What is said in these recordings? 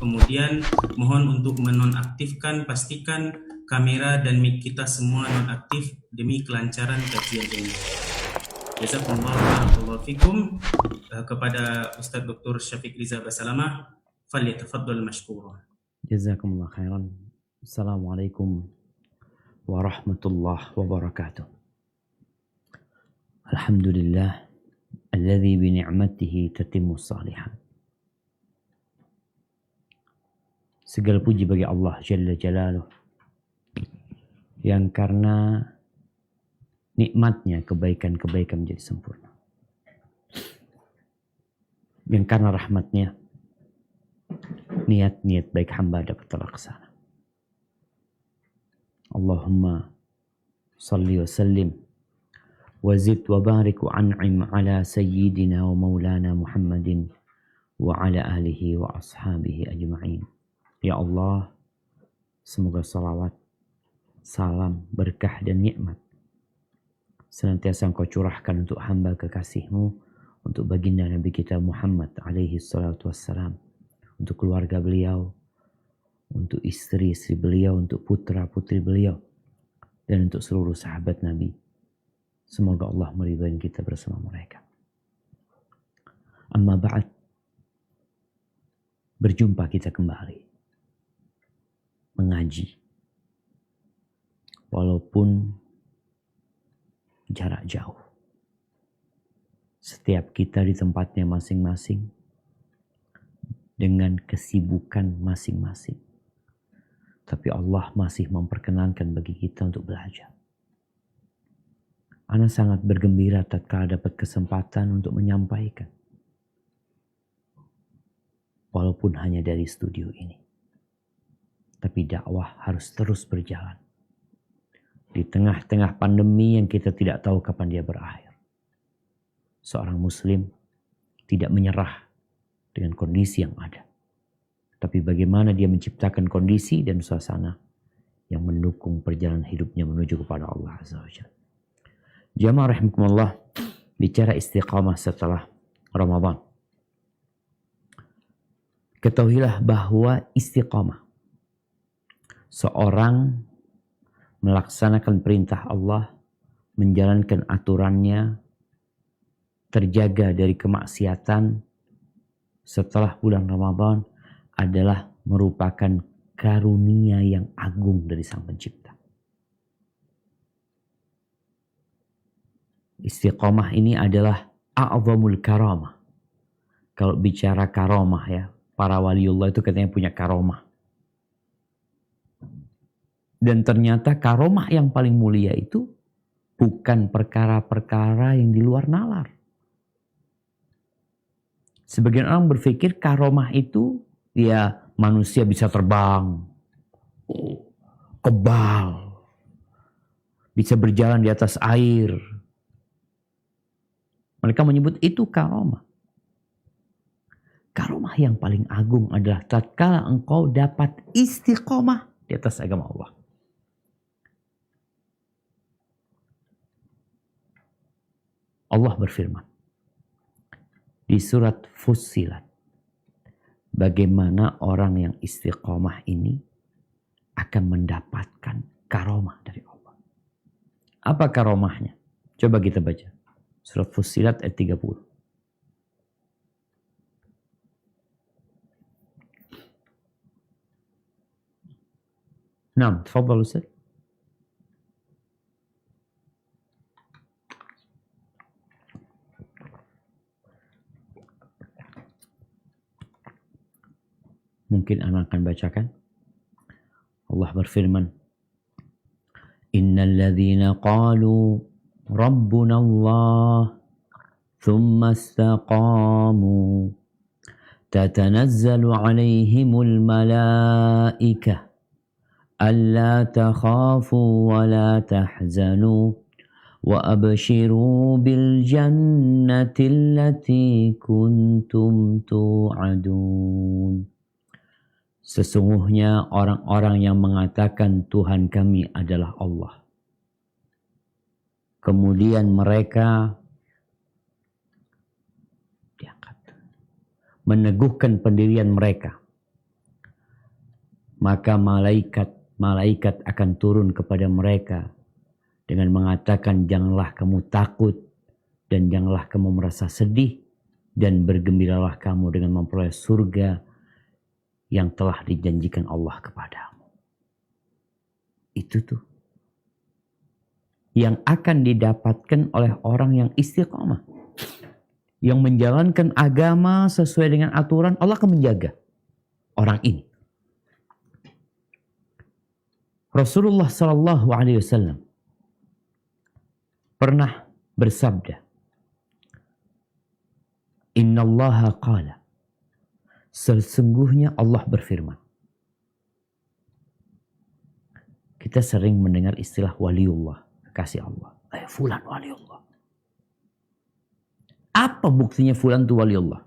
Kemudian mohon untuk menonaktifkan, pastikan kamera dan mic kita semua nonaktif demi kelancaran kajian ini. Jazakumullah barakallahu fikum. Kepada Ustaz Dr. Syafiq Riza Basalamah, falyatafaddal mashkura. Jazakumullah khairan. Assalamualaikum warahmatullahi wabarakatuh. Alhamdulillah alladzi bi ni'matihi tatimmus shalihat. Segala puji bagi Allah Jalla Jalaluh yang karena nikmatnya kebaikan-kebaikan menjadi sempurna. Yang karena rahmatnya niat-niat baik hamba dapat terlaksana. Allahumma salli wa sallim wa zid wa barik wa an'im ala sayyidina wa maulana Muhammadin wa ala alihi wa ashabihi ajma'in. Ya Allah, semoga salawat, salam, berkah dan nikmat senantiasa Engkau curahkan untuk hamba kekasih-Mu, untuk baginda Nabi kita Muhammad alaihi salatu wassalam, untuk keluarga beliau, untuk istri-istri beliau, untuk putra-putri beliau, dan untuk seluruh sahabat Nabi. Semoga Allah meridhai kita bersama mereka. Amma ba'd, berjumpa kita kembali mengaji, walaupun jarak jauh. Setiap kita di tempatnya masing-masing, dengan kesibukan masing-masing. Tapi Allah masih memperkenankan bagi kita untuk belajar. Ana sangat bergembira tatkala dapat kesempatan untuk menyampaikan. Walaupun hanya dari studio ini. Tapi dakwah harus terus berjalan. Di tengah-tengah pandemi yang kita tidak tahu kapan dia berakhir. Seorang muslim tidak menyerah dengan kondisi yang ada. Tapi bagaimana dia menciptakan kondisi dan suasana yang mendukung perjalanan hidupnya menuju kepada Allah Azza wa Jalla. Jamaah rahimakumullah, bicara istiqamah setelah Ramadan. Ketahuilah bahwa istiqamah, seorang melaksanakan perintah Allah, menjalankan aturannya, terjaga dari kemaksiatan setelah bulan Ramadan adalah merupakan karunia yang agung dari Sang Pencipta. Istiqomah ini adalah a'zamul karamah. Kalau bicara karamah ya, para waliullah itu katanya punya karamah. Dan ternyata karamah yang paling mulia itu bukan perkara-perkara yang di luar nalar. Sebagian orang berpikir karamah itu ya manusia bisa terbang, kebal, bisa berjalan di atas air. Mereka menyebut itu karamah. Karamah yang paling agung adalah tatkala engkau dapat istiqomah di atas agama Allah. Allah berfirman di surat Fussilat, bagaimana orang yang istiqomah ini akan mendapatkan karamah dari Allah. Apa karamahnya? Coba kita baca. Surat Fussilat ayat 30. Naam, tafadhal Ustaz. Mungkin anak akan bacakan. Allah berfirman, Innal ladzina qalu Rabbuna Allah thumma istaqamu tatanazzalu alaihimul malaikah alla takhafu wa la tahzanu wa abshiru bil jannati allati kuntum tu'adun. Sesungguhnya orang-orang yang mengatakan Tuhan kami adalah Allah. Kemudian mereka meneguhkan pendirian mereka maka malaikat akan turun kepada mereka dengan mengatakan, janganlah kamu takut dan janganlah kamu merasa sedih, dan bergembiralah kamu dengan memperoleh surga yang telah dijanjikan Allah kepadamu. Itu tuh yang akan didapatkan oleh orang yang istiqamah, yang menjalankan agama sesuai dengan aturan. Allah akan menjaga orang ini. Rasulullah Sallallahu Alaihi Wasallam pernah bersabda, Inna Allah qala, sesungguhnya Allah berfirman. Kita sering mendengar istilah waliullah, kekasih Allah. Fulan waliullah. Apa buktinya fulan itu waliullah?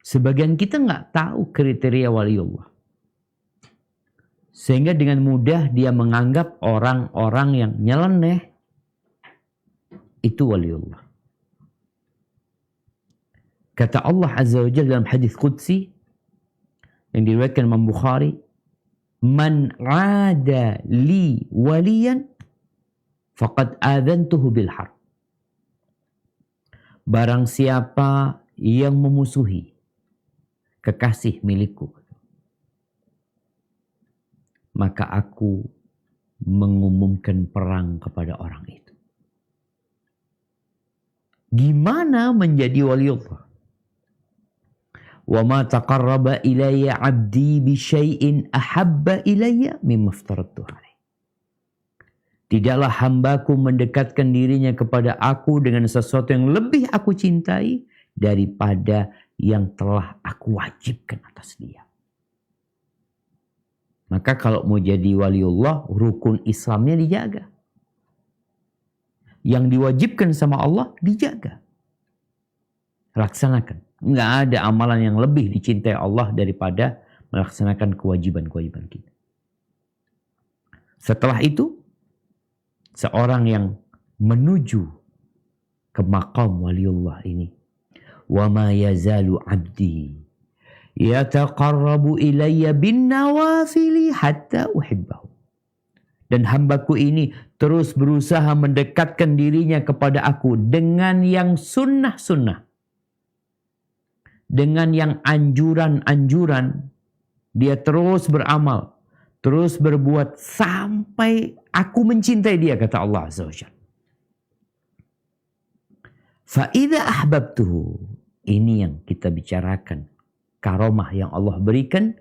Sebagian kita nggak tahu kriteria waliullah. Sehingga dengan mudah dia menganggap orang-orang yang nyeleneh itu waliullah. Kata Allah Azza wa Jalla dalam hadis qudsi yang diriwayatkan Imam Bukhari, "Man 'ada li waliyan faqad adzantuhu bil harb." Barang siapa yang memusuhi kekasih milikku, maka aku mengumumkan perang kepada orang itu. Gimana menjadi waliullah? Wa ma taqarraba ilayya 'abdi bi syai'in ahabba ilayya mimma aftaradtu alaih. Tidaklah hambaku mendekatkan dirinya kepada aku dengan sesuatu yang lebih aku cintai daripada yang telah aku wajibkan atas dia. Maka kalau mau jadi waliullah, rukun Islamnya dijaga. Yang diwajibkan sama Allah dijaga. Laksanakan. Nggak ada amalan yang lebih dicintai Allah daripada melaksanakan kewajiban-kewajiban kita. Setelah itu, seorang yang menuju ke maqam waliullah ini, wa ma yazalu 'abdi yataqarrabu ilayya bin nawafili hatta uhibbahu. Dan hambaku ini terus berusaha mendekatkan dirinya kepada aku dengan yang sunnah-sunnah. Dengan yang anjuran-anjuran. Dia terus beramal. Terus berbuat sampai aku mencintai dia, kata Allah Azza wa Jalla. Fa'idha ahbabtuhu. Ini yang kita bicarakan. Karomah yang Allah berikan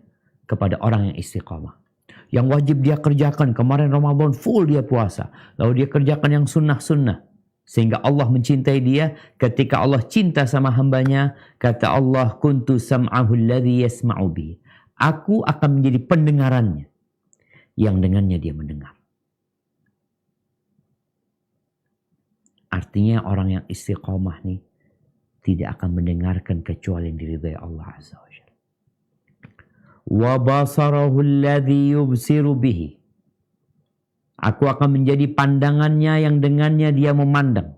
kepada orang yang istiqamah. Yang wajib dia kerjakan. Kemarin Ramadan full dia puasa. Lalu dia kerjakan yang sunnah-sunnah. Sehingga Allah mencintai dia. Ketika Allah cinta sama hambanya, kata Allah, kuntu sam'ahu alladhi yasma'u bi. Aku akan menjadi pendengarannya. Yang dengannya dia mendengar. Artinya orang yang istiqamah nih tidak akan mendengarkan kecuali yang diridhai Allah Azza wa Jalla. Wa basarahu alladhi yubsiru bihi. Aku akan menjadi pandangannya yang dengannya dia memandang.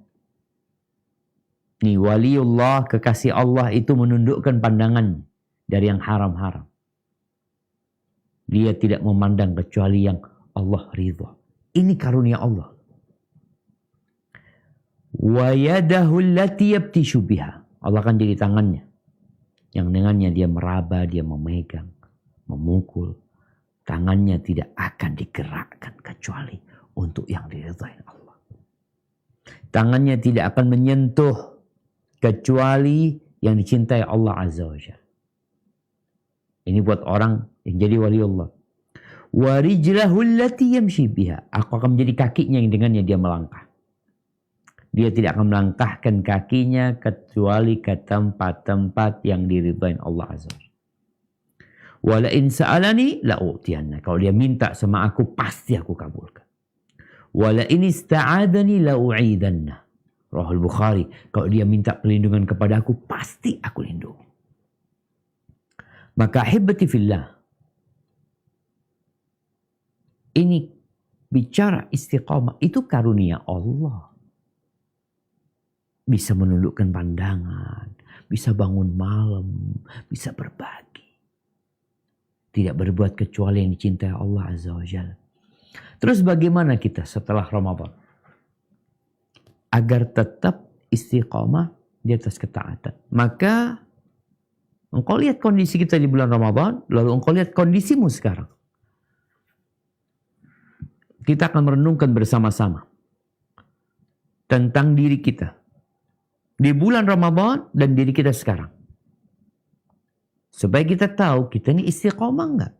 Nih waliullah, kekasih Allah itu menundukkan pandangannya dari yang haram-haram. Dia tidak memandang kecuali yang Allah ridha. Ini karunia Allah. Wa yadahu allati yabtishu biha. Allah akan jadi tangannya yang dengannya dia meraba, dia memegang, memukul. Tangannya tidak akan digerakkan kecuali untuk yang diridhai Allah. Tangannya tidak akan menyentuh kecuali yang dicintai Allah Azza wa Jalla. Ini buat orang yang jadi waliullah. Wa rijlahu allati yamshi biha. Aku akan menjadi kakinya yang dengannya dia melangkah. Dia tidak akan melangkahkan kakinya kecuali ke tempat-tempat yang diridhai Allah Azza wa Jalla. Wala in sa'alani la'utiyanna. Kalau dia minta sama aku, pasti aku kabulkan. Wala in ista'adani la'u'idanna. Rahul Bukhari. Kalau dia minta perlindungan kepada aku, pasti aku lindungi. Maka hibbati fillah. Ini bicara istiqamah. Itu karunia Allah. Bisa menundukkan pandangan. bisa bangun malam, bisa berbagi. Tidak berbuat kecuali yang dicintai Allah Azza wa Jalla. Terus bagaimana kita setelah Ramadan? Agar tetap istiqamah di atas ketaatan. Maka engkau lihat kondisi kita di bulan Ramadan, lalu engkau lihat kondisimu sekarang. Kita akan merenungkan bersama-sama tentang diri kita di bulan Ramadan dan diri kita sekarang. Supaya kita tahu kita ini istiqomah enggak.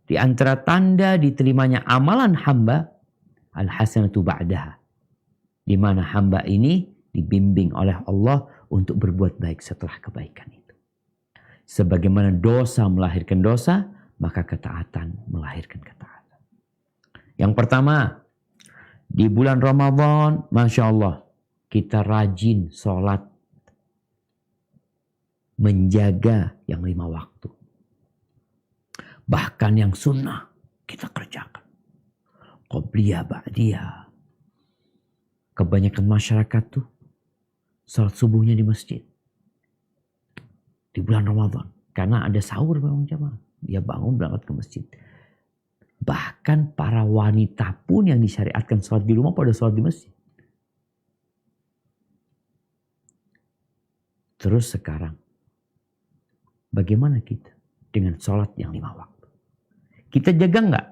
Di antara tanda diterimanya amalan hamba, al-hasanatu ba'daha. Di mana hamba ini dibimbing oleh Allah untuk berbuat baik setelah kebaikan itu. Sebagaimana dosa melahirkan dosa, maka ketaatan melahirkan ketaatan. Yang pertama, di bulan Ramadan, Masya Allah, kita rajin sholat. Menjaga yang 5 waktu. Bahkan yang sunnah kita kerjakan. Qobliyah, ba'diyah. Kebanyakan masyarakat tuh sholat subuhnya di masjid. Di bulan Ramadan. Karena ada sahur memang jamaah. Dia bangun berangkat ke masjid. Bahkan para wanita pun yang disyariatkan sholat di rumah pada sholat di masjid. Terus sekarang, bagaimana kita dengan sholat yang 5 waktu? Kita jaga enggak?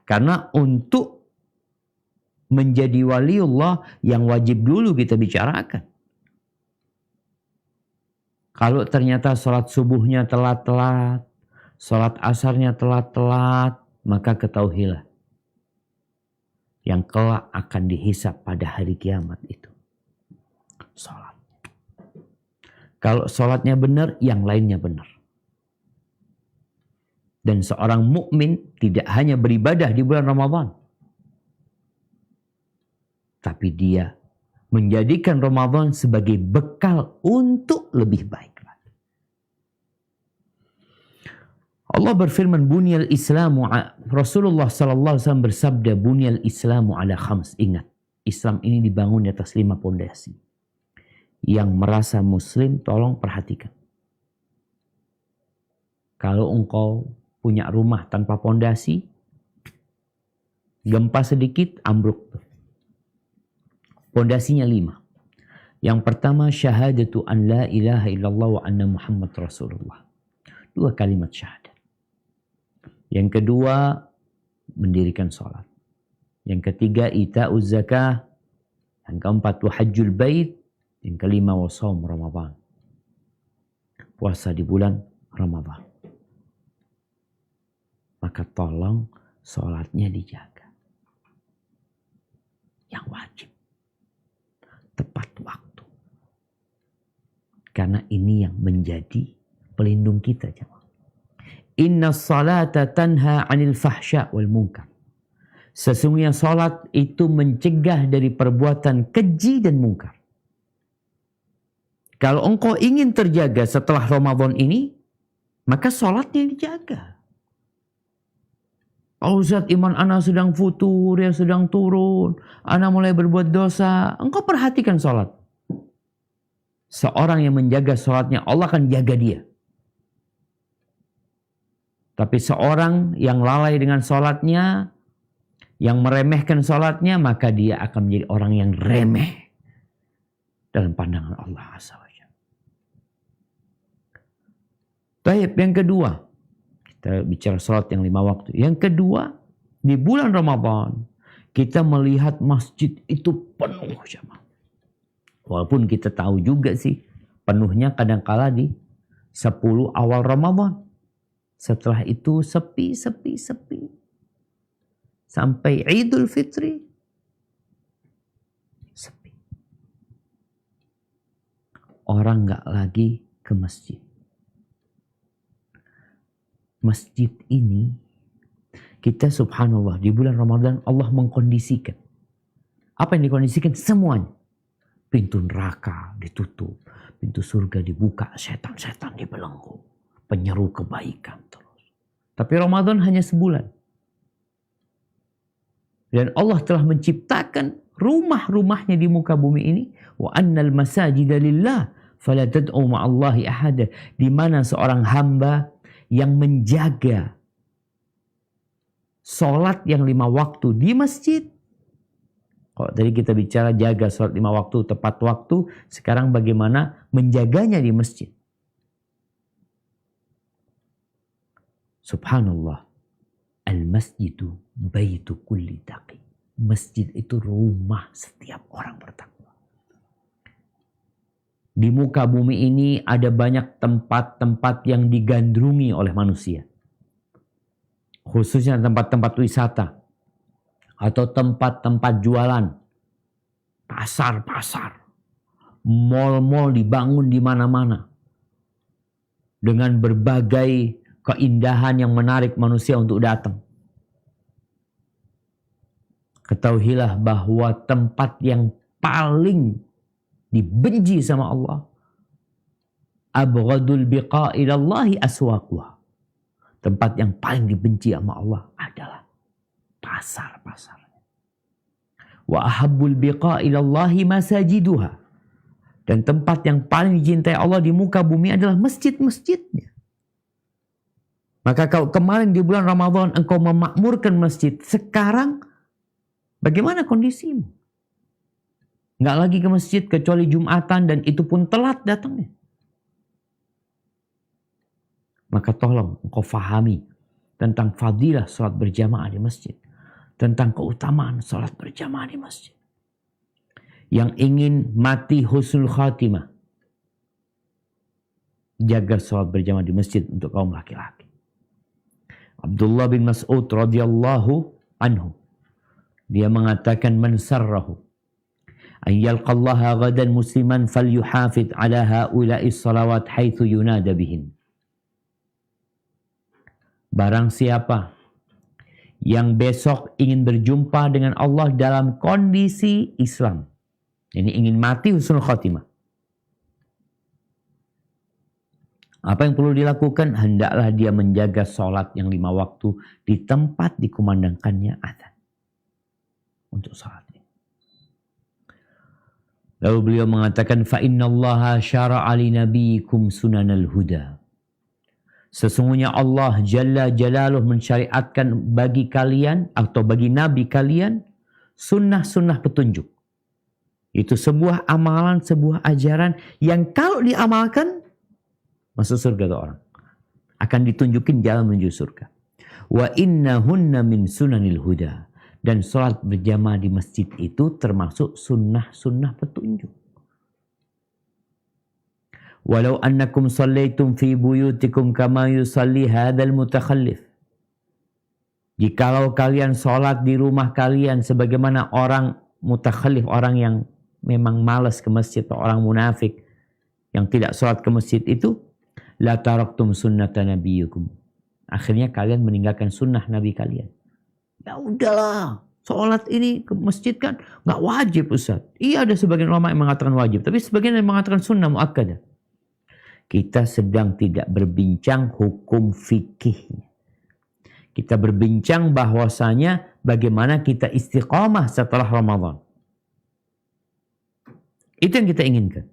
Karena untuk menjadi waliullah yang wajib dulu kita bicarakan. Kalau ternyata sholat subuhnya telat-telat, sholat asarnya telat-telat, maka ketahuilah yang kelak akan dihisap pada hari kiamat itu sholat. Kalau sholatnya benar, yang lainnya benar. Dan seorang mukmin tidak hanya beribadah di bulan Ramadan, tapi dia menjadikan Ramadan sebagai bekal untuk lebih baik lagi. Allah berfirman, "Bunyal Islamu", Rasulullah sallallahu alaihi wasallam bersabda, "Bunyal Islamu ala khams." Ingat, Islam ini dibangun di atas 5 pondasi. Yang merasa muslim, tolong perhatikan. Kalau engkau punya rumah tanpa pondasi, gempa sedikit, ambruk. Pondasinya 5. Yang pertama, syahadatu an la ilaha illallah wa anna Muhammad Rasulullah. 2 kalimat syahadat. Yang kedua, mendirikan sholat. Yang ketiga, ita'uz zakah. Yang keempat, hajjul bait. Yang kelima, wassaum Ramadan. Puasa di bulan Ramadan. Maka tolong sholatnya dijaga. Yang wajib. Tepat waktu. Karena ini yang menjadi pelindung kita, jemaah. Inna salata tanha anil fahsya wal munkar. Sesungguhnya salat itu mencegah dari perbuatan keji dan mungkar. Kalau engkau ingin terjaga setelah Ramadan ini, maka salatnya dijaga. Oh Ustaz, iman ana sedang futur, ya sedang turun, ana mulai berbuat dosa. Engkau perhatikan salat. Seorang yang menjaga salatnya, Allah akan jaga dia. Tapi seorang yang lalai dengan salatnya, yang meremehkan salatnya, maka dia akan menjadi orang yang remeh dalam pandangan Allah Azza wa Jalla. Baik, yang kedua, kita bicara salat yang 5 waktu. Yang kedua, di bulan Ramadan kita melihat masjid itu penuh, jemaah. Walaupun kita tahu juga sih penuhnya kadangkala di 10 awal Ramadan. Setelah itu sepi. Sampai Idul Fitri sepi. Orang nggak lagi ke masjid. Masjid ini kita subhanallah di bulan Ramadan Allah mengkondisikan. Apa yang dikondisikan? Semuanya. Pintu neraka ditutup, pintu surga dibuka, setan-setan dibelenggu, penyeru kebaikan terus. Tapi Ramadan hanya sebulan. Dan Allah telah menciptakan rumah-rumahnya di muka bumi ini. Wa annal masajida lillah fala tad'u ma'allahi ahada. Di mana seorang hamba yang menjaga sholat yang 5 waktu di masjid. Kalau tadi kita bicara jaga sholat 5 waktu tepat waktu, sekarang bagaimana menjaganya di masjid. Subhanallah. Al-masjidu baitu kulli taqi. Masjid itu rumah setiap orang bertakwa. Di muka bumi ini ada banyak tempat-tempat yang digandrungi oleh manusia. Khususnya tempat-tempat wisata. Atau tempat-tempat jualan. Pasar-pasar. Mal-mal dibangun di mana-mana. Dengan berbagai keindahan yang menarik manusia untuk datang. Ketahuilah bahwa tempat yang paling dibenci sama Allah, abghadul biqa ilallahi aswaquha. Tempat yang paling dibenci sama Allah adalah pasar-pasar. Wa ahabbul biqa ilallahi masajiduha. Dan tempat yang paling dicintai Allah di muka bumi adalah masjid-masjidnya. Maka kalau kemarin di bulan Ramadan engkau memakmurkan masjid, sekarang bagaimana kondisimu? Nggak lagi ke masjid kecuali Jumatan dan itu pun telat datangnya. Maka tolong engkau fahami tentang fadilah salat berjamaah di masjid. Tentang keutamaan salat berjamaah di masjid. Yang ingin mati husnul khatimah, jaga salat berjamaah di masjid untuk kaum laki-laki. Abdullah bin Mas'ud radhiyallahu anhu, dia mengatakan, man sarrahu an yalqallaha ghadan musliman falyuhafid ala haula'i salawat haitsu yunada bihin. Barang siapa yang besok ingin berjumpa dengan Allah dalam kondisi Islam, ini ingin mati husnul khatimah, apa yang perlu dilakukan? Hendaklah dia menjaga sholat yang 5 waktu di tempat dikumandangkannya azan untuk sholat. Lalu beliau mengatakan, fa innallaha syara'a li nabiyikum sunanal huda. Sesungguhnya Allah Jalla Jalaluh mensyariatkan bagi kalian atau bagi nabi kalian sunnah-sunnah petunjuk. Itu sebuah amalan, sebuah ajaran yang kalau diamalkan masuk surga tuh orang. Akan ditunjukin jalan menuju surga. Wa innahunna min sunanil huda. Dan sholat berjamaah di masjid itu termasuk sunnah-sunnah petunjuk. Walau annakum sallaitum fi buyutikum kama yusalli hadzal mutakhallif. Jikalau kalian sholat di rumah kalian sebagaimana orang mutakhallif, orang yang memang malas ke masjid, atau orang munafik yang tidak sholat ke masjid itu, la taraktum sunnata nabiyyukum. Akhirnya kalian meninggalkan sunnah nabi kalian. Ya udahlah, sholat ini ke masjid kan nggak wajib Ustaz. Iya, ada sebagian ulama yang mengatakan wajib, tapi sebagian yang mengatakan sunnah muakkadah. Kita sedang tidak berbincang hukum fikihnya. Kita berbincang bahwasanya bagaimana kita istiqamah setelah Ramadan. Itu yang kita inginkan.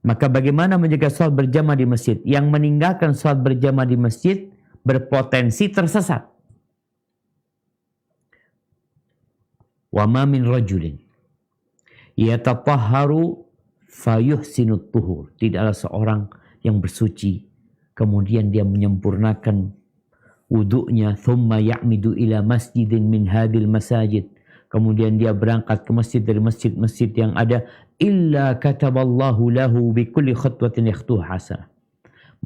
Maka bagaimana menjaga sholat berjamaah di masjid? Yang meninggalkan sholat berjamaah di masjid berpotensi tersesat. Wa ma min rajulin yatatahharu fayuhsinut tuhur. Tidaklah seorang yang bersuci kemudian dia menyempurnakan wudu'nya, thumma ya'midu ila masjidin min hadil masajid, kemudian dia berangkat ke masjid dari masjid-masjid yang ada, illa kataballahu lahu bi kulli khatwatin yakhtuha hasanah,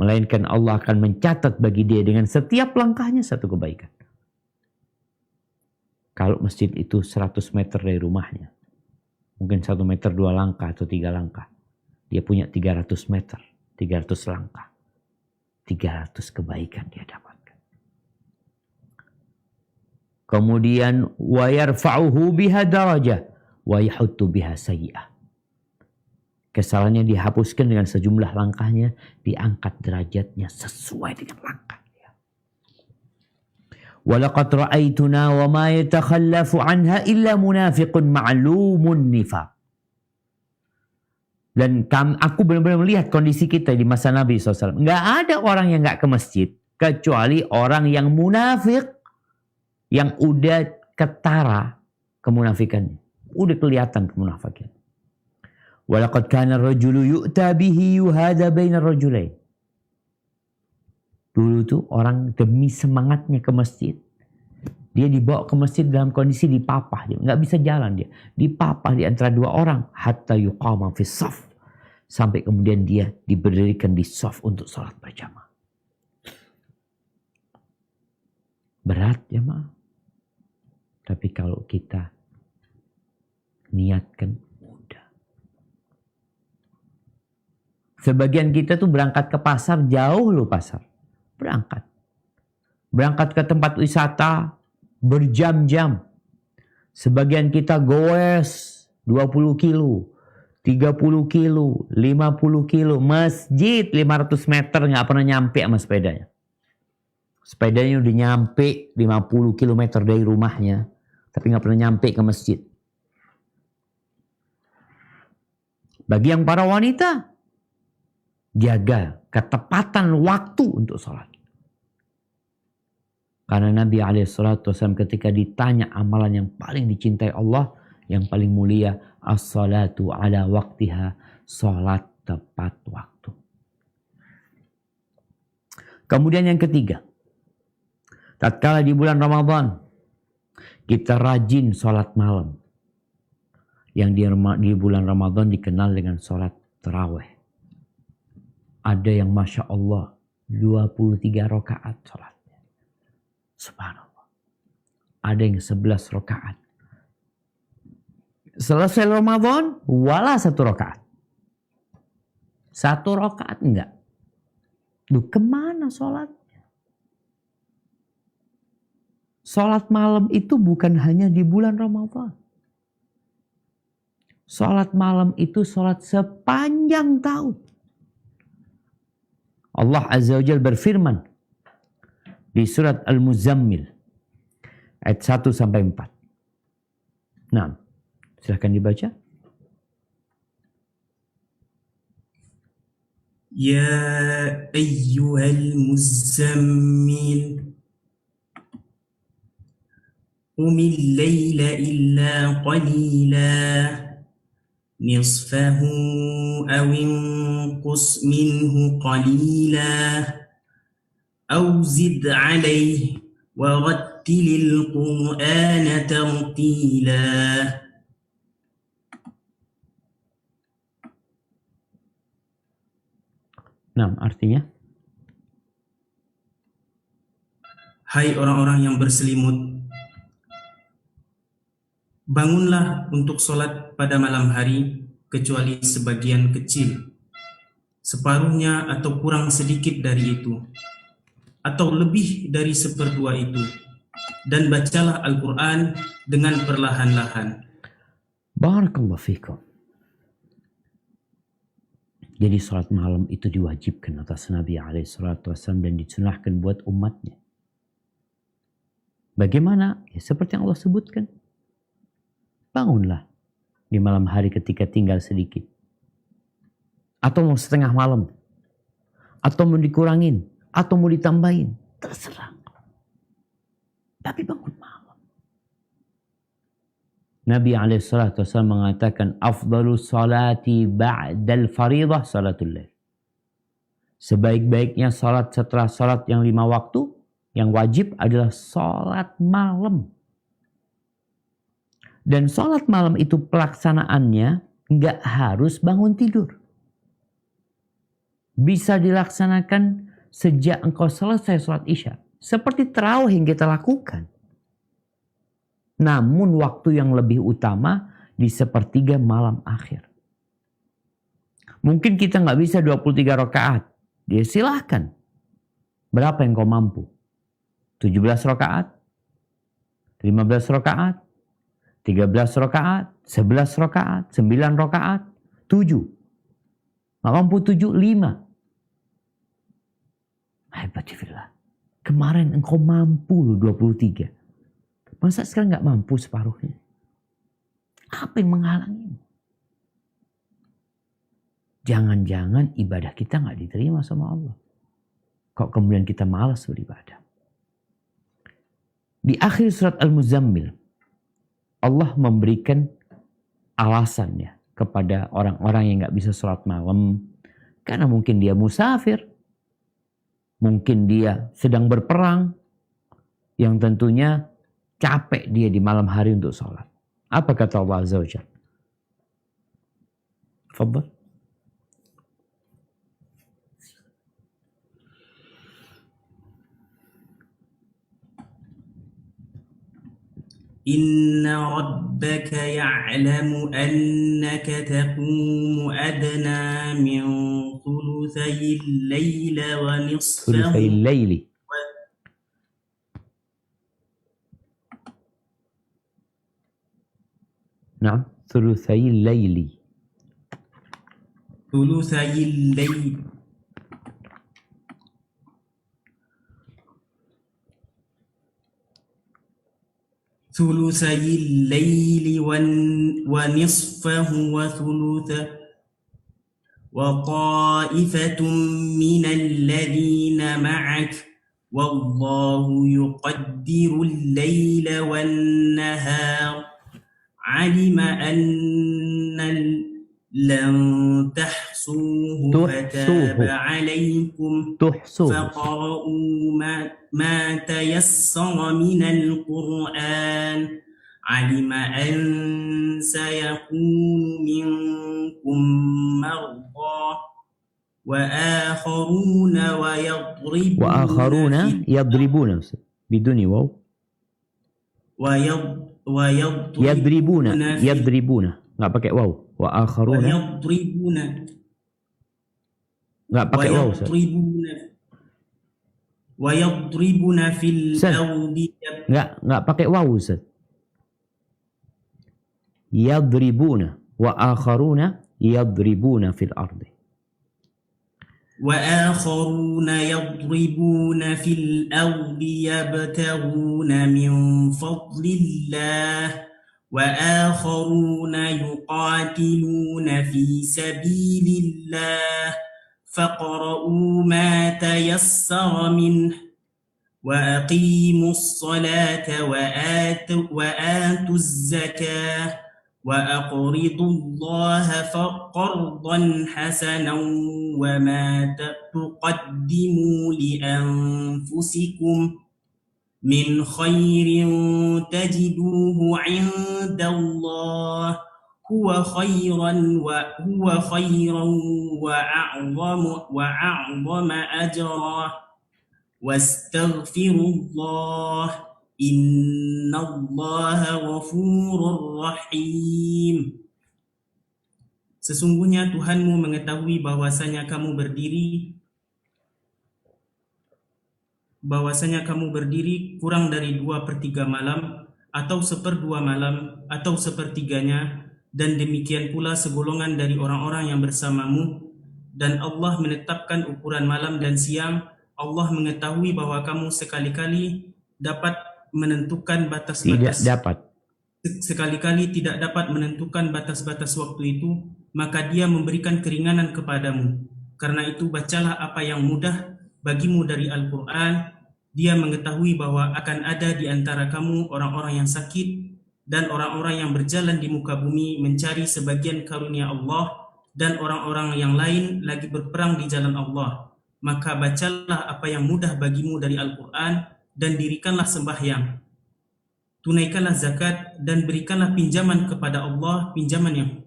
melainkan Allah akan mencatat bagi dia dengan setiap langkahnya satu kebaikan. Kalau masjid itu 100 meter dari rumahnya, mungkin 1 meter 2 langkah atau 3 langkah, dia punya 300 meter, 300 langkah, 300 kebaikan dia dapatkan. Kemudian wa yarfa'uhu biha darajah wa yahuttu biha sayyi'ah. Kesalahannya dihapuskan dengan sejumlah langkahnya, diangkat derajatnya sesuai dengan langkah dia. Walaqad ra'aituna wa ma yatakhallafu anha illa munafiqun ma'lumun nifaq. Dan aku benar-benar melihat kondisi kita di masa Nabi SAW. Nggak ada orang yang nggak ke masjid. Kecuali orang yang munafik. Yang udah ketara kemunafikannya. Udah kelihatan kemunafikannya. Walaqad kana ar-rajulu yu'ta bihi yuhada baina ar-rajulain. Dulu tuh orang demi semangatnya ke masjid. Dia dibawa ke masjid dalam kondisi dipapah. Dia nggak bisa jalan dia. Dipapah di antara dua orang. Hatta yuqama fis saf. Sampai kemudian dia diberdirikan di saf untuk salat berjamaah. Berat jemaah. Tapi kalau kita niatkan, mudah. Sebagian kita tuh berangkat ke pasar, jauh loh pasar. Berangkat ke tempat wisata berjam-jam. Sebagian kita goes 20 kilo, 30 kilo, 50 kilo. Masjid 500 meter nggak pernah nyampe sama sepedanya. Sepedanya udah nyampe 50 km dari rumahnya. Tapi nggak pernah nyampe ke masjid. Bagi yang para wanita, jaga ketepatan waktu untuk sholat. Karena Nabi SAW ketika ditanya amalan yang paling dicintai Allah, yang paling mulia, as-salatu ala waktiha, sholat tepat waktu. Kemudian yang ketiga, tatkala di bulan Ramadan, kita rajin sholat malam. Yang di bulan Ramadan dikenal dengan sholat tarawih. Ada yang Masya Allah 23 rakaat sholatnya. Subhanallah. Ada yang 11 rakaat. Selesai Ramadan, wala 1 rakaat. 1 rakaat enggak. Duh, kemana sholatnya? Sholat malam itu bukan hanya di bulan Ramadan. Sholat malam itu sholat sepanjang tahun. Allah Azza wa Jalla berfirman di surat Al-Muzammil ayat 1 sampai 4. Nah, silahkan dibaca. Ya ayyuhal muzammil qumil layla illa qalila nisfahu aw inqus minhu qalila aw zid alayhi wa rattilil qur'ana tartila. Nah, artinya? Hai orang-orang yang berselimut, bangunlah untuk sholat pada malam hari kecuali sebagian kecil, separuhnya atau kurang sedikit dari itu, atau lebih dari 1/2 itu, dan bacalah Al-Quran dengan perlahan-lahan. Barakallahu fikum. Jadi sholat malam itu diwajibkan atas Nabi SAW dan disunahkan buat umatnya. Bagaimana? Ya, seperti yang Allah sebutkan. Bangunlah di malam hari ketika tinggal sedikit. Atau mau setengah malam. Atau mau dikurangin. Atau mau ditambahin. Terserah. Tapi bangun malam. Nabi SAW mengatakan, Afdalu salati ba'dal faridah salatul lail. Sebaik-baiknya salat setelah salat yang 5 waktu, yang wajib adalah salat malam. Dan salat malam itu pelaksanaannya nggak harus bangun tidur. Bisa dilaksanakan sejak engkau selesai salat isya. Seperti tarawih yang kita lakukan. Namun waktu yang lebih utama di sepertiga malam akhir. Mungkin kita nggak bisa 23 rakaat. Dia silahkan. Berapa yang kau mampu? 17 rakaat? 15 rakaat? 13 rakaat? 11 rakaat? 9 rakaat? 7? Nggak mampu 7? 5? Hebat fillah. Kemarin engkau mampu loh 23. Masa sekarang nggak mampu separuhnya? Apa yang menghalangi? Jangan-jangan ibadah kita nggak diterima sama Allah. Kok kemudian kita malas beribadah? Di akhir surat Al-Muzammil, Allah memberikan alasannya kepada orang-orang yang nggak bisa sholat malam. Karena mungkin dia musafir. Mungkin dia sedang berperang. Yang tentunya capek dia di malam hari untuk sholat. Apa kata Allah Azza wa Jalla? Fadhal. Inna rabbaka ya'lamu annaka taqumu adna min thuluthayil layla wa ثلثي nisfahu الليل. نعم ثلثي الليل. thuluthayil layl ثلثي الليل ونصفه وثلثه وطائفة من الذين معك والله يقدر الليل والنهار علم أن لن تحصوه فتاب عليكم تحصوه. فقرؤوا ما تيسر من القرآن علم أن سيكون منكم مرضى وآخرون يضربون بدون واو. يضربون nggak pakai waw. وآخرون nggak pakai waw. ويضربون في الأرض nggak pakai waw Ustaz. يضربون وآخرون يضربون في الأرض. وآخرون يضربون في الأرض يبتغون من فضل الله وآخرون يقاتلون في سبيل الله فاقرؤوا ما تيسر منه وأقيموا الصلاة وآتوا الزكاة وأقرضوا الله قرضا حسنا وما تقدموا لأنفسكم من خير تجدوه عند الله هو خيرا وأعظم أجرا واستغفروا الله إن الله غفور رحيم. Sesungguhnya Tuhanmu mengetahui bahwasanya kamu berdiri kurang dari 2/3 malam atau 1/2 malam atau 1/3-nya, dan demikian pula segolongan dari orang-orang yang bersamamu, dan Allah menetapkan ukuran malam dan siang. Allah mengetahui bahwa kamu sekali-kali tidak dapat menentukan batas-batas waktu itu, maka Dia memberikan keringanan kepadamu. Karena itu bacalah apa yang mudah bagimu dari Al-Quran. Dia mengetahui bahwa akan ada di antara kamu orang-orang yang sakit dan orang-orang yang berjalan di muka bumi mencari sebagian karunia Allah, dan orang-orang yang lain lagi berperang di jalan Allah. Maka bacalah apa yang mudah bagimu dari Al-Quran dan dirikanlah sembahyang. Tunaikanlah zakat dan berikanlah pinjaman kepada Allah, pinjaman